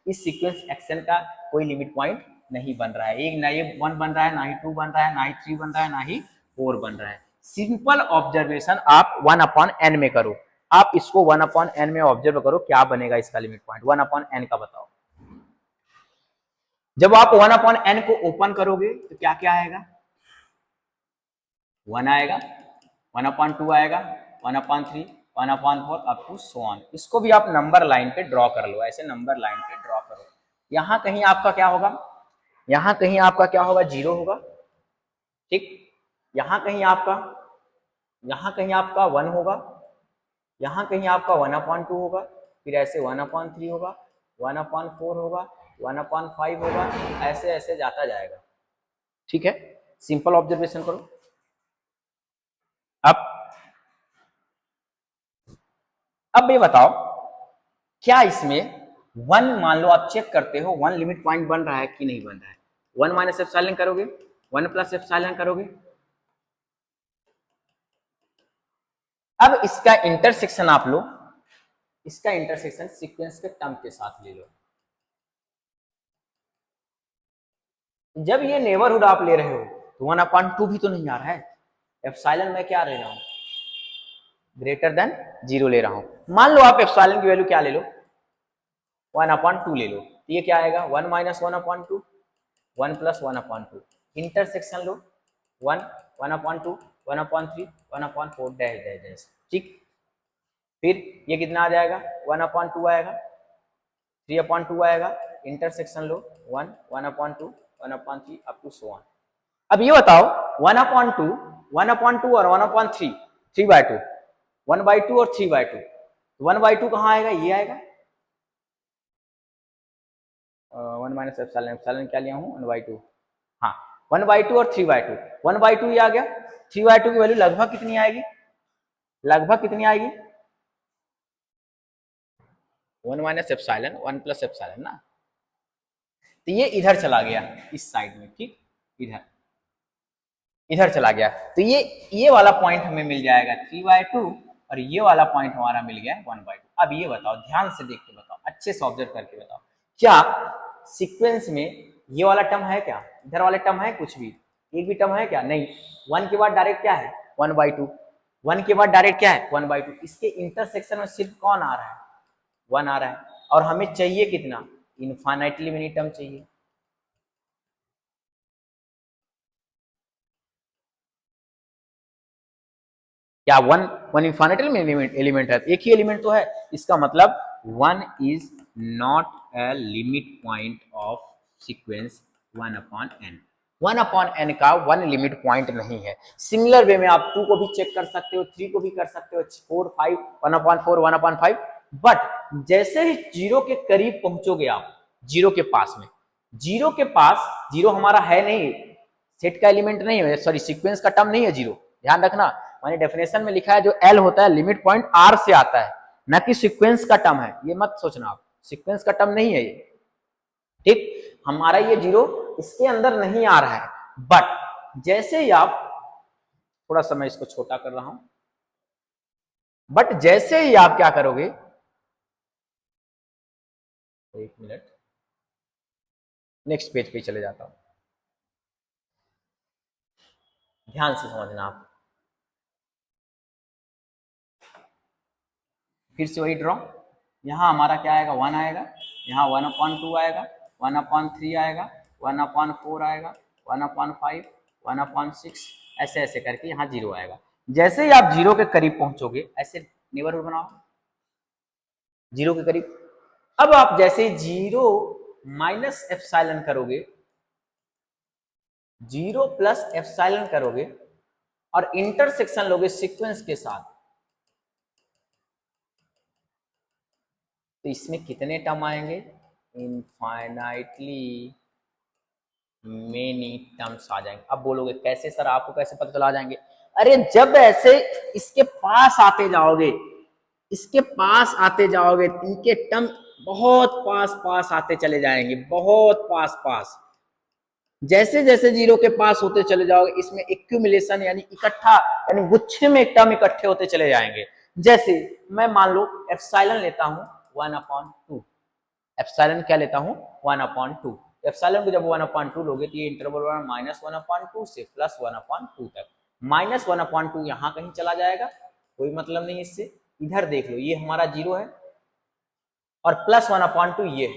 इस सीक्वेंस एक्शन का कोई लिमिट पॉइंट नहीं बन रहा है। एक ना ये 1 बन रहा है, ना ही 2 बन रहा है, ना ही 3 बन रहा है, ना ही 4 बन रहा है। सिंपल ऑब्जर्वेशन आप 1/n में करो, आप इसको 1/n में ऑब्जर्व करो, क्या बनेगा इसका लिमिट पॉइंट 1/n का बताओ। जब आप 1/n को ओपन करोगे तो क्या क्या आएगा? 1 आएगा, 1/2 आएगा, 1/3, 1/4 अप टू सो ऑन। इसको भी आप नंबर लाइन पे ड्रॉ कर लो, ऐसे नंबर लाइन पे ड्रॉ करो। यहां कहीं आपका क्या होगा? यहां कहीं आपका क्या होगा? 0 होगा, ठीक। यहां कहीं आपका 1 होगा, यहां कहीं आपका 1/2 होगा, फिर ऐसे 1/3 होगा, 1/4 होगा, 1/5 होगा, ऐसे ऐसे जाता जाएगा, ठीक है। सिंपल ऑब्जर्वेशन करो। अब ये बताओ, क्या इसमें 1, मान लो आप चेक करते हो 1 लिमिट पॉइंट बन रहा है कि नहीं बन रहा है? 1 माइनस एप्सिलॉन करोगे, 1 प्लस एप्सिलॉन करोगे, अब इसका इंटरसेक्शन आप लो, इसका इंटरसेक्शन सीक्वेंस के टर्म के साथ ले लो। जब ये नेबरहुड आप ले रहे हो तो 1/2 भी तो नहीं आ रहा है, एप्सिलॉन में क्या ले रहा हूं? ग्रेटर देन 0 ले रहा हूं। मान लो आप एप्सिलॉन की वैल्यू क्या ले लो? 1/2 ले लो, तो ये क्या आएगा? 1 माइनस 1/2, 1 प्लस 1/2। इंटरसेक्शन लो, 1, 1/2, 1/3, 1/4 डैश डैश डैश, ठीक। फिर ये कितना आ जाएगा? 1/2 आएगा, 3/2 आएगा, इंटरसेक्शन लो, 1, 1/2, 1/3 अप टू सो ऑन। अब ये बताओ 1/2 और 1/3, 3/2, 1/2 और 3/2, 1/2 कहाँ आएगा? ये आएगा 1 माइनस एप्सिलॉन क्या लिया हूँ? 1/2, हाँ 1/2 और 3/2, 1/2 ये आ गया। 3/2 की वैल्यू लगभग कितनी आएगी? 1 माइनस एप्सिलॉन 1 प्लस एप्सिलॉन ना, तो ये इधर चला गया इस साइड में, ठीक, इधर चला गया, तो ये वाला पॉइंट हमें मिल जाएगा 3/2 और ये वाला पॉइंट हमारा मिल गया 1/2। अब ये बताओ, ध्यान से देख के बताओ, अच्छे से ऑब्जर्व करके बताओ, क्या सीक्वेंस में ये वाला टर्म है क्या? इधर वाले टर्म है कुछ भी? एक भी टर्म है क्या? नहीं। 1 के बाद डायरेक्ट क्या है? 1/2। 1 के बाद डायरेक्ट क्या है 1/2, इसके इंटरसेक्शन में सिर्फ कौन आ रहा है 1 आ रहा है, और हमें चाहिए कितना इनफाइनाइटली मेनी टर्म चाहिए। क्या 1 इनफाइनाइटली मेनी एलिमेंट है, एक ही एलिमेंट तो है, इसका मतलब 1 is not a limit point of sequence 1/n। 1/n का 1 लिमिट पॉइंट नहीं है। सिमिलर वे में आप 2 को भी चेक कर सकते हो, 3 को भी कर सकते हो, 4 5 1/4 1/5, बट जैसे ही 0 के करीब पहुंचोगे आप, 0 के पास में, 0 के पास, 0 हमारा है नहीं, सेट का एलिमेंट नहीं है, सॉरी सीक्वेंस का टर्म नहीं है 0, ध्यान रखना, मैंने डेफिनेशन में लिखा है जो एल होता है लिमिट पॉइंट आर से आता है, ना कि सीक्वेंस का टर्म है, ये मत सोचना आप, सीक्वेंस का टर्म नहीं है ये, ठीक। हमारा ये 0 इसके अंदर नहीं आ रहा है, बट जैसे ही आप, थोड़ा सा मैं इसको छोटा कर रहा हूं, बट जैसे ही आप क्या करोगे, एक मिनट, नेक्स्ट पेज पे चले जाता हूं, ध्यान से समझना आप, फिर से वही ड्रॉ, यहाँ हमारा क्या आएगा 1 आएगा, यहाँ 1/2 आएगा, 1/3 आएगा, 1/4 आएगा, 1/5, 1/6, ऐसे ऐसे करके यहाँ 0 आएगा। जैसे ही आप 0 के करीब पहुंचोगे, ऐसे नेबरहुड बनाओ 0 के करीब। अब आप जैसे 0 माइनस एप्सिलॉन करोगे, 0 प्लस एप्सिलॉन करोगे और इंटरसेक्शन लोगे सीक्वेंस के साथ, तो इसमें कितने टर्म आएंगे इनफाइनाइटली मेनी टर्म्स आ जाएंगे। अब बोलोगे कैसे सर, आपको कैसे पता चला जाएंगे? अरे जब ऐसे इसके पास आते जाओगे, इसके पास आते जाओगे, इनके टर्म बहुत पास पास आते चले जाएंगे, बहुत पास पास। जैसे जैसे 0 के पास होते चले जाओगे, इसमें एक्यूमुलेशन यानी इकट्ठा, यानी गुच्छे में टर्म इकट्ठे होते चले जाएंगे। जैसे मैं मान लो एप्सिलॉन लेता हूं 1/2, एप्सिलॉन क्या लेता हूं 1/2, एप्सिलॉन को जब 1/2 लोगे तो ये इंटरवल -1/2 से +1/2 तक, -1/2 यहां कहीं चला जाएगा, कोई मतलब नहीं इससे। इधर देख लो, ये हमारा 0 है और +1/2 ये है।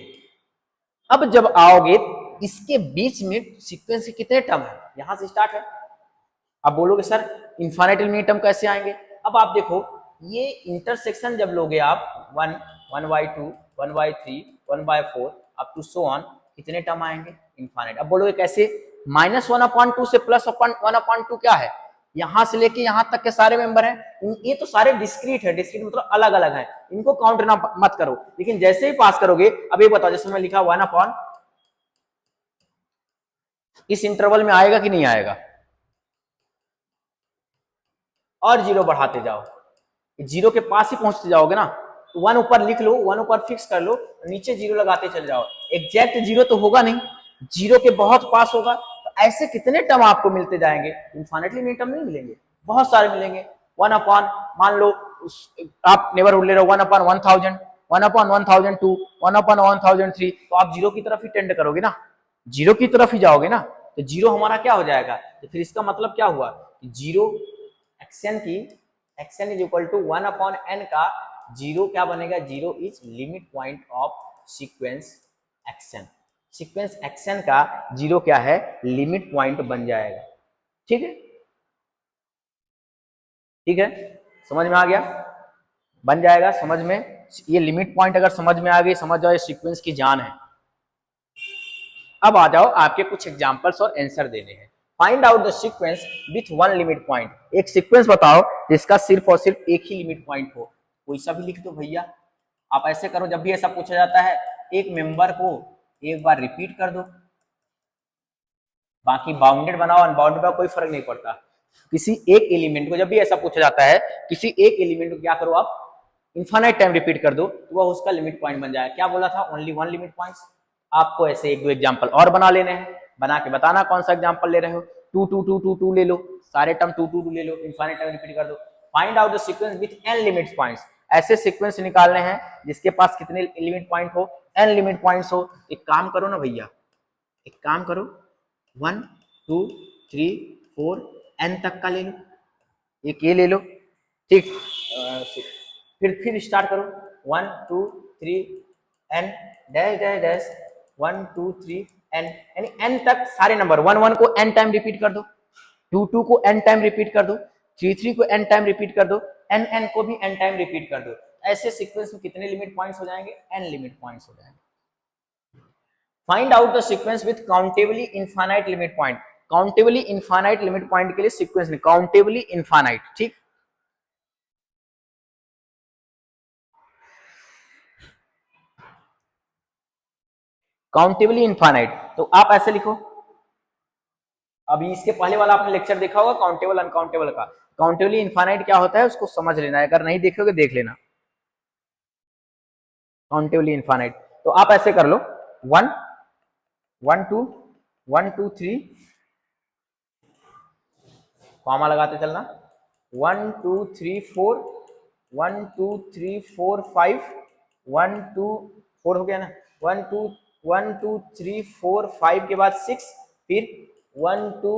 अब जब आओगे इसके बीच में सीक्वेंस के कितने टर्म है, यहां से स्टार्ट है। अब बोलोगे सर इनफाइनाइटली मेनी टर्म कैसे आएंगे? अब आप देखो, ये इंटरसेक्शन जब लोगे आप 1, 1/2, 1/3, 1/4 अप टू सो ऑन, कितने टर्म आएंगे इनफाइनाइट। अब बोलोगे कैसे? -1/2 से +1/2 क्या है, यहां से लेके यहां तक के सारे मेंबर हैं, ये तो सारे डिस्क्रीट है, डिस्क्रीट मतलब अलग अलग है, इनको काउंट ना मत करो। लेकिन जैसे ही पास करोगे, अब ये बताओ, जैसे मैं लिखा 1/, इस इंटरवल में आएगा कि नहीं आएगा? और 0 बढ़ाते जाओ, 0 के पास ही पहुंचते जाओगे ना, 1 ऊपर लिख लो, 1 ऊपर फिक्स कर लो, नीचे 0 लगाते चले जाओ। एग्जैक्ट 0 तो होगा नहीं, 0 के बहुत पास होगा, तो ऐसे कितने टर्म आपको मिलते जाएंगे, इनफाइनाइटली मेनी टर्म नहीं मिलेंगे, बहुत सारे मिलेंगे। 1/, मान लो आप नेबरहुड ले रहे हो 1/1000, 1/1002, 1/1003, तो आप 0 की तरफ ही टेंड करोगे ना, 0 की तरफ ही जाओगे ना, तो 0 हमारा क्या हो जाएगा, तो फिर इसका मतलब क्या हुआ, 0 एक्शन की, action is equal to 1/n का 0 क्या बनेगा, 0 is limit point of sequence action, sequence action का 0 क्या है, लिमिट पॉइंट बन जाएगा। ठीक है, ठीक है, समझ में आ गया, बन जाएगा समझ में, ये लिमिट पॉइंट अगर समझ में आ गई, समझ जाओ ये सीक्वेंस की जान है। अब आ जाओ, आपके कुछ एग्जांपल्स और आंसर देने हैं। Find out the sequence with 1 limit point, एक सीक्वेंस बताओ जिसका सिर्फ और सिर्फ एक ही लिमिट पॉइंट हो, कोई सा भी लिख दो भैया। आप ऐसे करो, जब भी ऐसा पूछा जाता है, एक मेंबर को एक बार रिपीट कर दो, बाकी बाउंडेड बनाओ अनबाउंडेड बनाओ, कोई फर्क नहीं पड़ता। किसी एक एलिमेंट को जब भी ऐसा पूछा जाता है, किसी एक एलिमेंट को क्या करो आप, इनफाइनाइट टाइम रिपीट कर दो, तो वह उसका लिमिट पॉइंट बन जाएगा। क्या बोला था, ओनली 1 लिमिट पॉइंट्स। आपको ऐसे 1-2 एग्जांपल और बना लेने हैं, बना के बताना कौन सा एग्जांपल ले रहे हो। 2 2 2 2 2 ले लो, सारे टर्म 2 2 2 ले लो, इनफाइनाइट टाइम रिपीट कर दो। Find out the sequence with n limit points, ऐसे सीक्वेंस निकालने हैं जिसके पास कितने लिमिट पॉइंट हो, n लिमिट पॉइंट्स हो। एक काम करो ना भैया, एक काम करो, 1 2 3 4 n तक का ले लो, एक ये ले लो, ठीक। फिर स्टार्ट करो, 1 2 3 N dash dash dash 1 2 3 N, यानी एन तक सारे नंबर, 1 1 को एन टाइम रिपीट कर दो, 2 2 को एन टाइम रिपीट कर दो, 3 3 को एन टाइम रिपीट कर दो, एन एन को भी एन टाइम रिपीट कर दो। ऐसे सीक्वेंस में कितने लिमिट पॉइंट्स हो जाएंगे? एन लिमिट पॉइंट्स हो जाएंगे। Find out the sequence with countably infinite limit point. Countably infinite limit point के लिए सीक्वेंस में काउंटेबली इनफाइनाइट, ठीक। काउंटेबली इनफाइनाइट, तो आप ऐसे लिखो। अभी इसके पहले वाला आपने लेक्चर देखा होगा काउंटेबल अनकाउंटेबल का। काउंटेबली इनफाइनाइट क्या होता है उसको समझ लेना है, अगर नहीं देखोगे देख लेना। काउंटेबली इनफाइनाइट तो आप ऐसे कर लो, 1 1 2 1 2 3, कॉमा लगाते चलना, 1 2 3 4 1 2 3 4 5 1 2 4 हो गया ना, 1 2 1 2 3 4 5 के बाद 6, फिर 1 2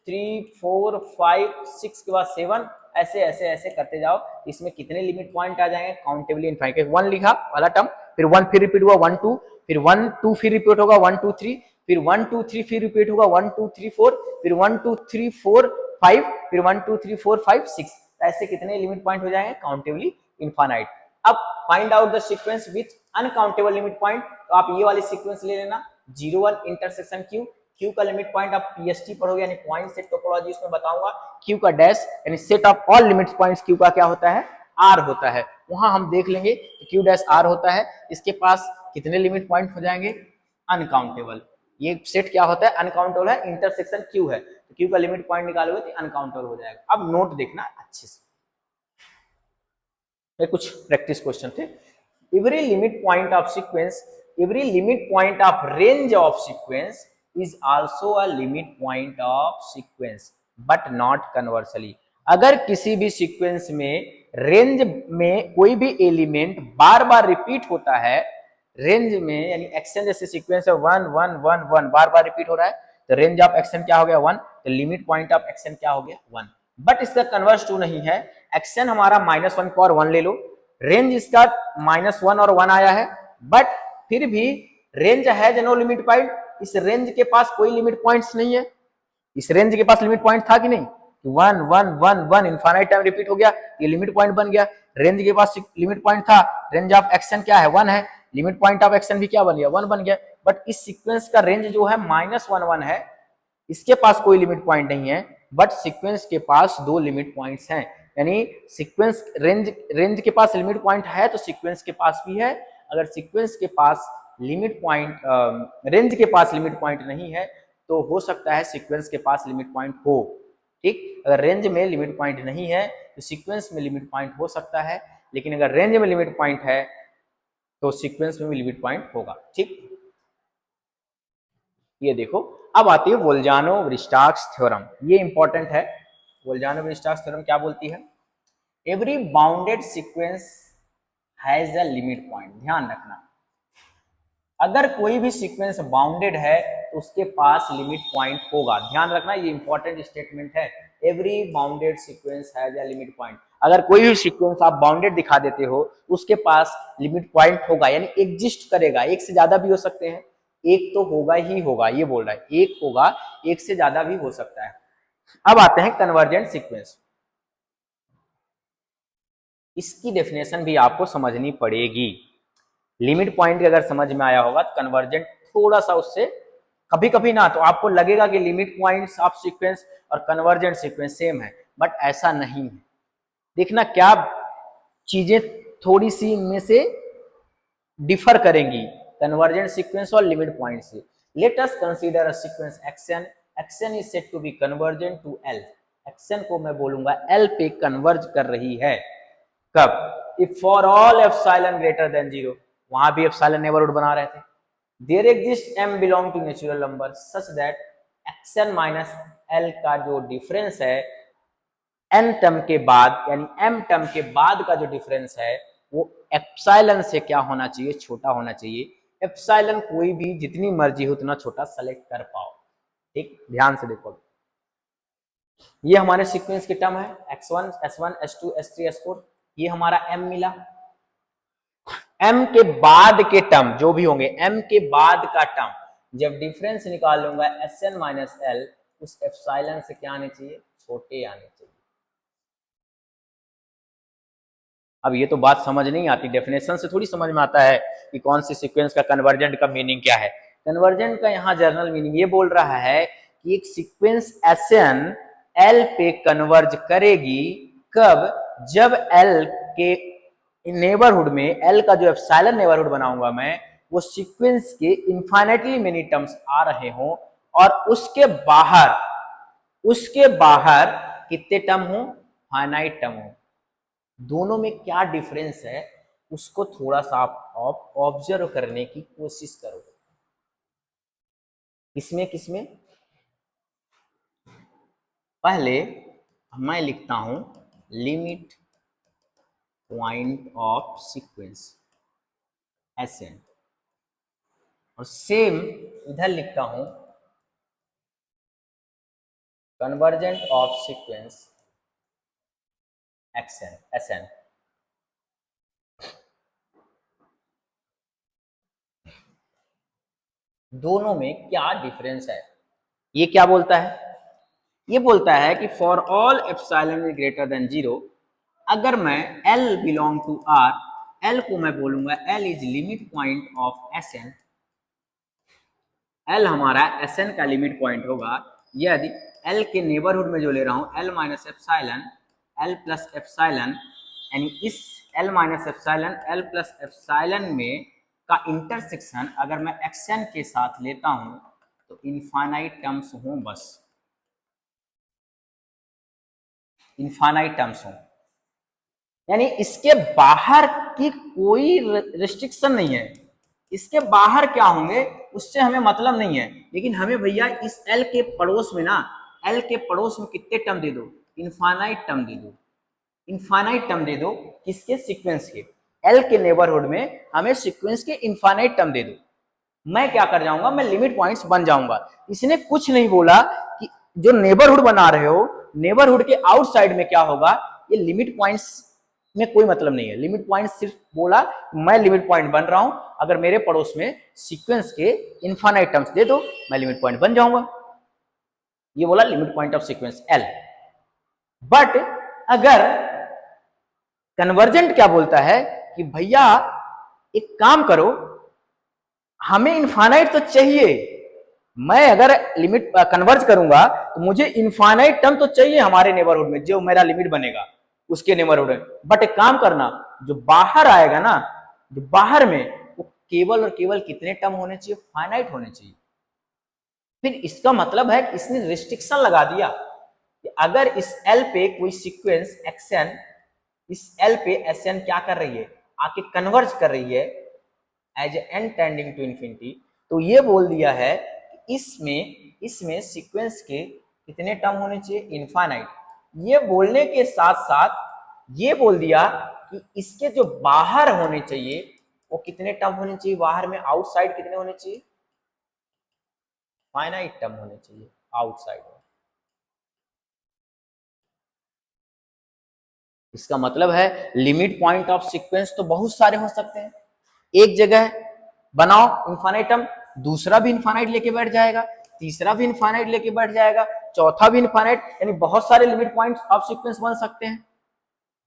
3 4 5 6 के बाद 7, ऐसे ऐसे ऐसे करते जाओ। इसमें कितने लिमिट पॉइंट आ जाएंगे? Countably infinite. 1 लिखा वाला टर्म, फिर 1 फिर रिपीट हुआ 1 2, फिर 1 2 फिर रिपीट होगा 1 2 3, फिर 1 2 3 फिर रिपीट होगा 1 2 3 4, फिर 1 2 3 4 5, फिर 1 2 3 4 5 6, ऐसे कितने लिमिट पॉइंट हो जाएंगे? Countably infinite. अब find out the sequence with uncountable limit point, तो आप ये वाली सीक्वेंस ले लेना, 0 1 इंटरसेक्शन क्यू, क्यू का लिमिट पॉइंट आप पीएसटी पढ़ोगे यानी पॉइंट सेट टोपोलॉजी, उसमें बताऊंगा। क्यू का डैश यानी set of all limit points, Q का क्या होता है? आर होता है। वहां हम देख लेंगे क्यू डैश आर होता है, इसके पास कितने लिमिट पॉइंट हो जाएंगे? अनकाउंटेबल। ये सेट क्या होता है? अनकाउंटेबल है, इंटरसेक्शन क्यू है, तो क्यू का लिमिट पॉइंट निकालोगे तो अनकाउंटेबल हो जाएगा। अब नोट देखना अच्छे से, ये कुछ प्रैक्टिस क्वेश्चन थे। Every limit point of sequence, every limit point of range of sequence is also a limit point of sequence but not conversely. अगर किसी भी सीक्वेंस में रेंज में कोई भी एलिमेंट बार बार रिपीट होता है, रेंज में यानी एक्शन जैसे सीक्वेंस है 1 1 1 1 बार बार रिपीट हो रहा है, तो रेंज ऑफ एक्शन क्या हो गया? 1, तो लिमिट पॉइंट ऑफ एक्शन क्या हो गया? 1। बट इसका कन्वर्स टू नहीं है, एक्शन हमारा -1 को और 1 ले लो, रेंज इसका -1 और 1 आया है, बट फिर भी रेंज है नो लिमिट पॉइंट, इस रेंज के पास कोई लिमिट पॉइंट्स नहीं है। इस रेंज के पास लिमिट पॉइंट था कि नहीं? 1 1 1 1 इनफाइनाइट टाइम रिपीट हो गया, ये लिमिट पॉइंट बन गया। रेंज के पास लिमिट पॉइंट था, रेंज ऑफ एक्शन क्या है? 1 है, लिमिट पॉइंट ऑफ एक्शन भी क्या बन गया? 1 बन गया। बट इस सीक्वेंस का रेंज जो है -1 1 है, इसके पास कोई लिमिट पॉइंट नहीं है, बट सीक्वेंस के पास 2 लिमिट पॉइंट्स हैं। यानी सीक्वेंस रेंज के पास लिमिट पॉइंट है तो सीक्वेंस के पास भी है। अगर सीक्वेंस के पास लिमिट पॉइंट रेंज के पास लिमिट पॉइंट नहीं है तो हो सकता है सीक्वेंस के पास लिमिट पॉइंट हो। ठीक, अगर रेंज में लिमिट पॉइंट नहीं है तो सीक्वेंस में लिमिट पॉइंट हो सकता है, लेकिन अगर रेंज में लिमिट पॉइंट है तो सीक्वेंस में भी लिमिट पॉइंट होगा। ठीक, ये देखो, अब आती है वोल्जानो-व्रिस्टाक्स थ्योरम, ये इंपॉर्टेंट है। वोल्जानो-व्रिस्टाक्स थ्योरम क्या बोलती है? Every bounded sequence has a limit point. ध्यान रखना, अगर कोई भी सीक्वेंस बाउंडेड है तो उसके पास लिमिट पॉइंट होगा। ध्यान रखना, ये इंपॉर्टेंट स्टेटमेंट है। Every bounded sequence has a limit point. अगर कोई भी सीक्वेंस आप बाउंडेड दिखा देते हो उसके पास लिमिट पॉइंट होगा, यानी एग्जिस्ट करेगा। एक से ज्यादा भी हो सकते हैं, एक तो होगा ही होगा, ये बोल रहा है, एक होगा, एक से ज्यादा भी हो सकता है। अब आते हैं कन्वर्जेंट सीक्वेंस, इसकी डेफिनेशन भी आपको समझनी पड़ेगी। लिमिट पॉइंट अगर समझ में आया होगा तो कन्वर्जेंट थोड़ा सा उससे कभी कभी ना तो आपको लगेगा कि लिमिट पॉइंट्स ऑफ सीक्वेंस और कन्वर्जेंट सीक्वेंस सेम है, बट ऐसा नहीं है। देखना क्या चीजें थोड़ी सी इनमें से डिफर करेंगी कन्वर्जेंट सीक्वेंस और लिमिट पॉइंट से। Let us consider a sequence x n, x n is said to be convergent to L. X n को मैं बोलूंगा एल पे कन्वर्ज कर रही है। कब? If for all epsilon greater than 0, वहां भी एप्सिलॉन नेबरहुड बना रहे थे। There exist m belong to natural number such that x n minus L का जो डिफरेंस है n टर्म के बाद, यानी m टर्म के बाद का जो डिफरेंस है वो एप्सिलॉन से क्या होना चाहिए? छोटा होना चाहिए। एप्सिलॉन कोई भी जितनी मर्जी हो उतना छोटा सेलेक्ट कर पाओ। ठीक, ध्यान से देखो, ये हमारे सीक्वेंस के टर्म है x1 s1 s2 s3 s4, ये हमारा m मिला। m के बाद के टर्म जो भी होंगे, m के बाद का टर्म जब डिफरेंस निकाल लूंगा sn माइनस l, उस एप्सिलॉन से क्या आने चाहिए, छोटे आने चाहिए। अब ये तो बात समझ नहीं आती, डेफिनेशन से थोड़ी समझ में आता है कि कौन सी सीक्वेंस का कन्वर्जेंट का मीनिंग क्या है। कन्वर्जेंट का यहाँ जनरल मीनिंग ये बोल रहा है कि एक सीक्वेंस Sn L पे कन्वर्ज करेगी कब, जब L के नेबरहुड में, L का जो एप्सिलॉन नेबरहुड बनाऊंगा मैं, वो सीक्वेंस के इनफाइनाइटली मेनी टर्म्स आ रहे हों और उसके बाहर कितने टर्म हो, फाइनाइट टर्म हो। दोनों में क्या डिफरेंस है उसको थोड़ा सा आप ऑब्जर्व करने की कोशिश करो। किसमें किसमें, पहले मैं लिखता हूं limit point of sequence Sn, और सेम इधर लिखता हूं कन्वर्जेंट ऑफ सीक्वेंस Sn। दोनों में क्या डिफरेंस है, ये क्या बोलता है, ये बोलता है कि for all epsilon is greater than 0, अगर मैं L belong to R, L को मैं बोलूंगा L is limit point of Sn, L हमारा Sn का लिमिट पॉइंट होगा यदि L के नेबरहुड में जो ले रहा हूं L minus epsilon L plus epsilon, यानी इस L minus epsilon L plus epsilon में का इंटरसेक्शन अगर मैं Xn के साथ लेता हूं तो इनफाइनाइट टर्म्स हों, बस इनफाइनाइट टर्म्स हों, यानी इसके बाहर की कोई रिस्ट्रिक्शन नहीं है। इसके बाहर क्या होंगे उससे हमें मतलब नहीं है, लेकिन हमें भैया इस L के पड़ोस में ना, L के पड़ोस में कितने टर्म दे दो, इनफाइनाइट टर्म दे दो, इनफाइनाइट टर्म दे दो। किसके, सीक्वेंस के, L के नेबरहुड में हमें सीक्वेंस के इनफाइनाइट टर्म दे दो। मैं क्या कर जाऊंगा, मैं लिमिट पॉइंट्स बन जाऊंगा। इसने कुछ नहीं बोला कि जो नेबरहुड बना रहे हो, नेबरहुड के आउटसाइड में क्या होगा, ये लिमिट पॉइंट्स में कोई मतलब नहीं है। लिमिट पॉइंट सिर्फ बोला मैं लिमिट पॉइंट बन रहा हूं, अगर मेरे पड़ोस में सीक्वेंस के इनफाइनाइट टर्म्स दे दो मैं लिमिट पॉइंट बन जाऊंगा, ये बोला limit point of sequence L। But अगर कन्वर्जेंट क्या बोलता है कि भैया एक काम करो, हमें इनफाइनाइट तो चाहिए, मैं अगर लिमिट कन्वर्ज करूंगा तो मुझे इनफाइनाइट टर्म तो चाहिए हमारे नेबरहुड में, जो मेरा लिमिट बनेगा उसके नेबरहुड में। बट एक काम करना, जो बाहर आएगा ना, जो बाहर में, वो केवल और केवल कितने टर्म होने चाहिए, फाइनाइट होने चाहिए। फिर इसका मतलब है कि इसने रिस्ट्रिक्शन लगा दिया कि अगर इस L पे कोई सीक्वेंस Xn, इस L पे Sn क्या कर रही है, आके कन्वर्ज कर रही है as n tending to infinity, तो ये बोल दिया है कि इसमें सीक्वेंस के कितने टर्म होने चाहिए, इनफाइनाइट। ये बोलने के साथ साथ ये बोल दिया कि इसके जो बाहर होने चाहिए वो कितने टर्म होने चाहिए, बाहर में आउटसाइड कितने होने चाहिए, फाइनाइट टर्म होने चाहिए आउटसाइड। इसका मतलब है लिमिट पॉइंट ऑफ सीक्वेंस तो बहुत सारे हो सकते हैं। एक जगह बनाओ इनफाइनाइट टर्म, दूसरा भी इनफाइनाइट लेके बैठ जाएगा, तीसरा भी इनफाइनाइट लेके बैठ जाएगा, चौथा भी इनफाइनाइट, यानी बहुत सारे लिमिट पॉइंट्स ऑफ सीक्वेंस बन सकते हैं।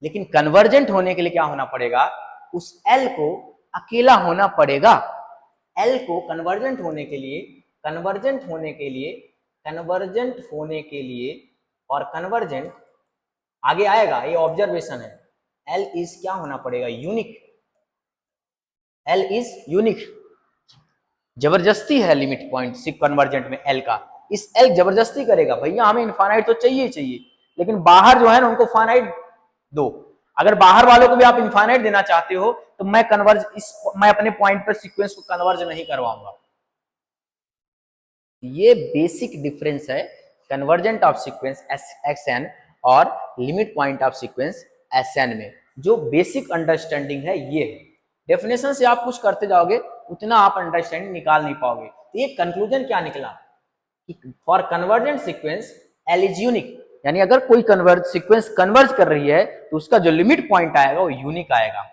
लेकिन कन्वर्जेंट होने के लिए क्या होना पड़ेगा, उस L को अकेला होना पड़ेगा। L को कन्वर्जेंट होने के लिए, और कन्वर्जेंट आगे आएगा, ये ऑब्जर्वेशन है, L इज क्या होना पड़ेगा, यूनिक। L इज यूनिक, जबरदस्ती है लिमिट पॉइंट कन्वर्जेंट में L का। इस L जबरदस्ती करेगा, भैया हमें इनफाइनाइट तो चाहिए चाहिए, लेकिन बाहर जो है ना उनको फाइनाइट दो। अगर बाहर वालों को भी आप इनफाइनाइट देना चाहते हो तो मैं अपने पॉइंट पर सीक्वेंस को कन्वर्ज नहीं करवाऊंगा। ये बेसिक डिफरेंस है कन्वर्जेंट ऑफ सीक्वेंस Xn और limit point of sequence Sn में। जो बेसिक अंडरस्टैंडिंग है ये है। डेफिनेशन से आप कुछ करते जाओगे उतना आप अंडरस्टैंडिंग निकाल नहीं पाओगे। तो ये कंक्लूजन क्या निकला कि for convergent sequence L is unique, यानी अगर कोई कन्वर्ज सीक्वेंस कन्वर्ज कर रही है तो उसका जो लिमिट पॉइंट आएगा वो यूनिक आएगा।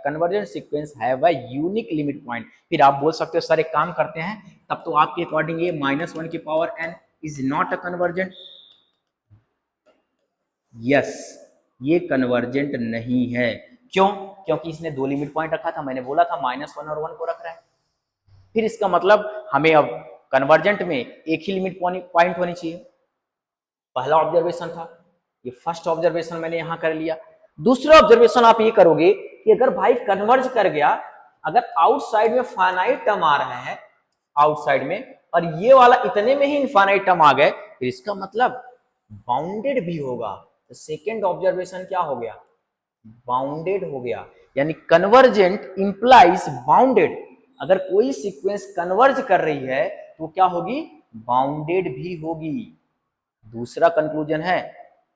कन्वर्जेंट सीक्वेंस है वह यूनिक लिमिट पॉइंट। फिर आप बोल सकते हो सर एक काम करते हैं, तब तो आपके अकॉर्डिंग ये -1 की power n is not a convergent. Yes, ये कन्वर्जेंट नहीं है। क्यों? क्योंकि इसने दो लिमिट पॉइंट रखा था, मैंने बोला था -1 और 1 को रख रहा है। फिर इसका मतलब हमें अब कन्वर्जेंट में एक ही लिमिट पॉइंट होनी चाहिए। पहला ऑब्जर्वेशन था, ये फर्स्ट ऑब्जर्वेशन मैंने यहां कर लिया। दूसरा ऑब्जर्वेशन आप ये करोगे कि अगर भाई कन्वर्ज कर गया, अगर आउटसाइड में फाइनाइट टर्म आ रहे हैं आउटसाइड में, और ये वाला इतने में ही इनफाइनाइट टर्म आ गए, फिर इसका मतलब बाउंडेड भी होगा। तो सेकेंड ऑब्जर्वेशन क्या हो गया? बाउंडेड हो गया। यानी कन्वर्जेंट इंप्लाइज बाउंडेड। अगर कोई सीक्वेंस कन्वर्ज कर रही है तो क्या होगी? बाउंडेड भी होगी। दूसरा कंक्लूजन है,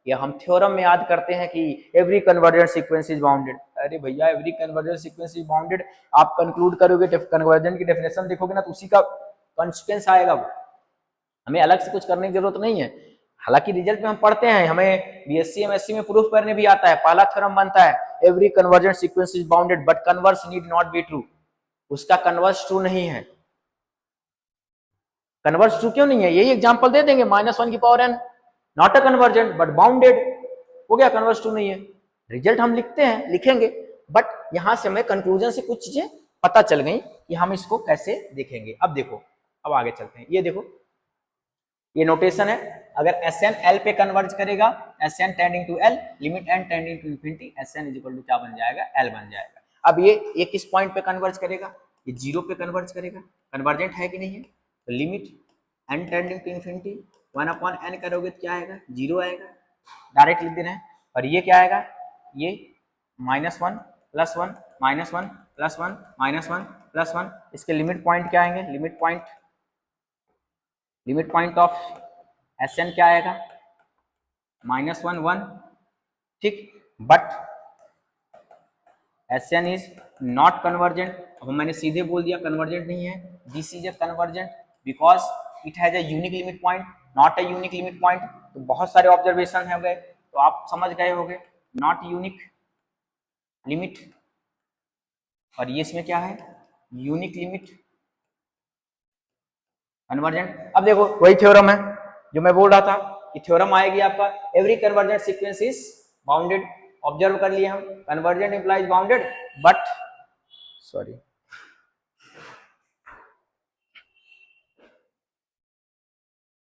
ये हम थ्योरम में याद करते हैं कि every convergent sequence is bounded. अरे भैया, every convergent sequence is bounded आप कंक्लूड करोगे, कन्वर्जेंट की डेफिनेशन देखोगे ना, तो उसी का कॉन्सिक्वेंस आएगा। हमें अलग से कुछ करने की जरूरत नहीं है। हालांकि रिजल्ट में हम पढ़ते हैं, हमें बीएससी एमएससी में प्रूफ करने भी आता है। पहला थ्योरम बनता है every convergent sequence is bounded but converse need not be true. उसका कन्वर्स ट्रू नहीं है। कन्वर्स ट्रू क्यों नहीं है? यही एग्जांपल दे देंगे, -1 की power n not a convergent but bounded. हो गया, कन्वर्स ट्रू नहीं है। रिजल्ट हम लिखते हैं, लिखेंगे, बट यहां से हमें कंक्लूजन से कुछ चीजें पता चल गई कि हम इसको कैसे देखेंगे। अब देखो, अब आगे चलते हैं। ये देखो, ये नोटेशन है। अगर Sn L पे कन्वर्ज करेगा, Sn tending to L, limit n tending to infinity, Sn is equal to क्या बन जाएगा? L बन जाएगा। अब ये किस पॉइंट पे कन्वर्ज करेगा? ये 0 पे कन्वर्ज करेगा। कन्वर्जेंट है कि नहीं है? तो limit n tending to infinity 1/n करोगे तो क्या आएगा? 0 आएगा। डायरेक्ट लिख देना है। और ये क्या आएगा? ये -1 + 1 -1 + 1 -1 + 1। इसके लिमिट पॉइंट क्या आएंगे? लिमिट पॉइंट ऑफ Sn क्या आएगा? -1 1। ठीक, but Sn is not convergent. अब मैंने सीधे बोल दिया कन्वर्जेंट नहीं है। This is a convergent because it has a unique limit point, not a unique limit point. तो बहुत सारे ऑब्जर्वेशन हो गए, तो आप समझ गए होंगे नॉट यूनिक लिमिट, और ये इसमें क्या है? Unique limit convergent. अब देखो, वही थ्योरम है जो मैं बोल रहा था कि थ्योरम आएगी आपका every convergent sequence is bounded. Observe कर लिए हम, convergent implies bounded but sorry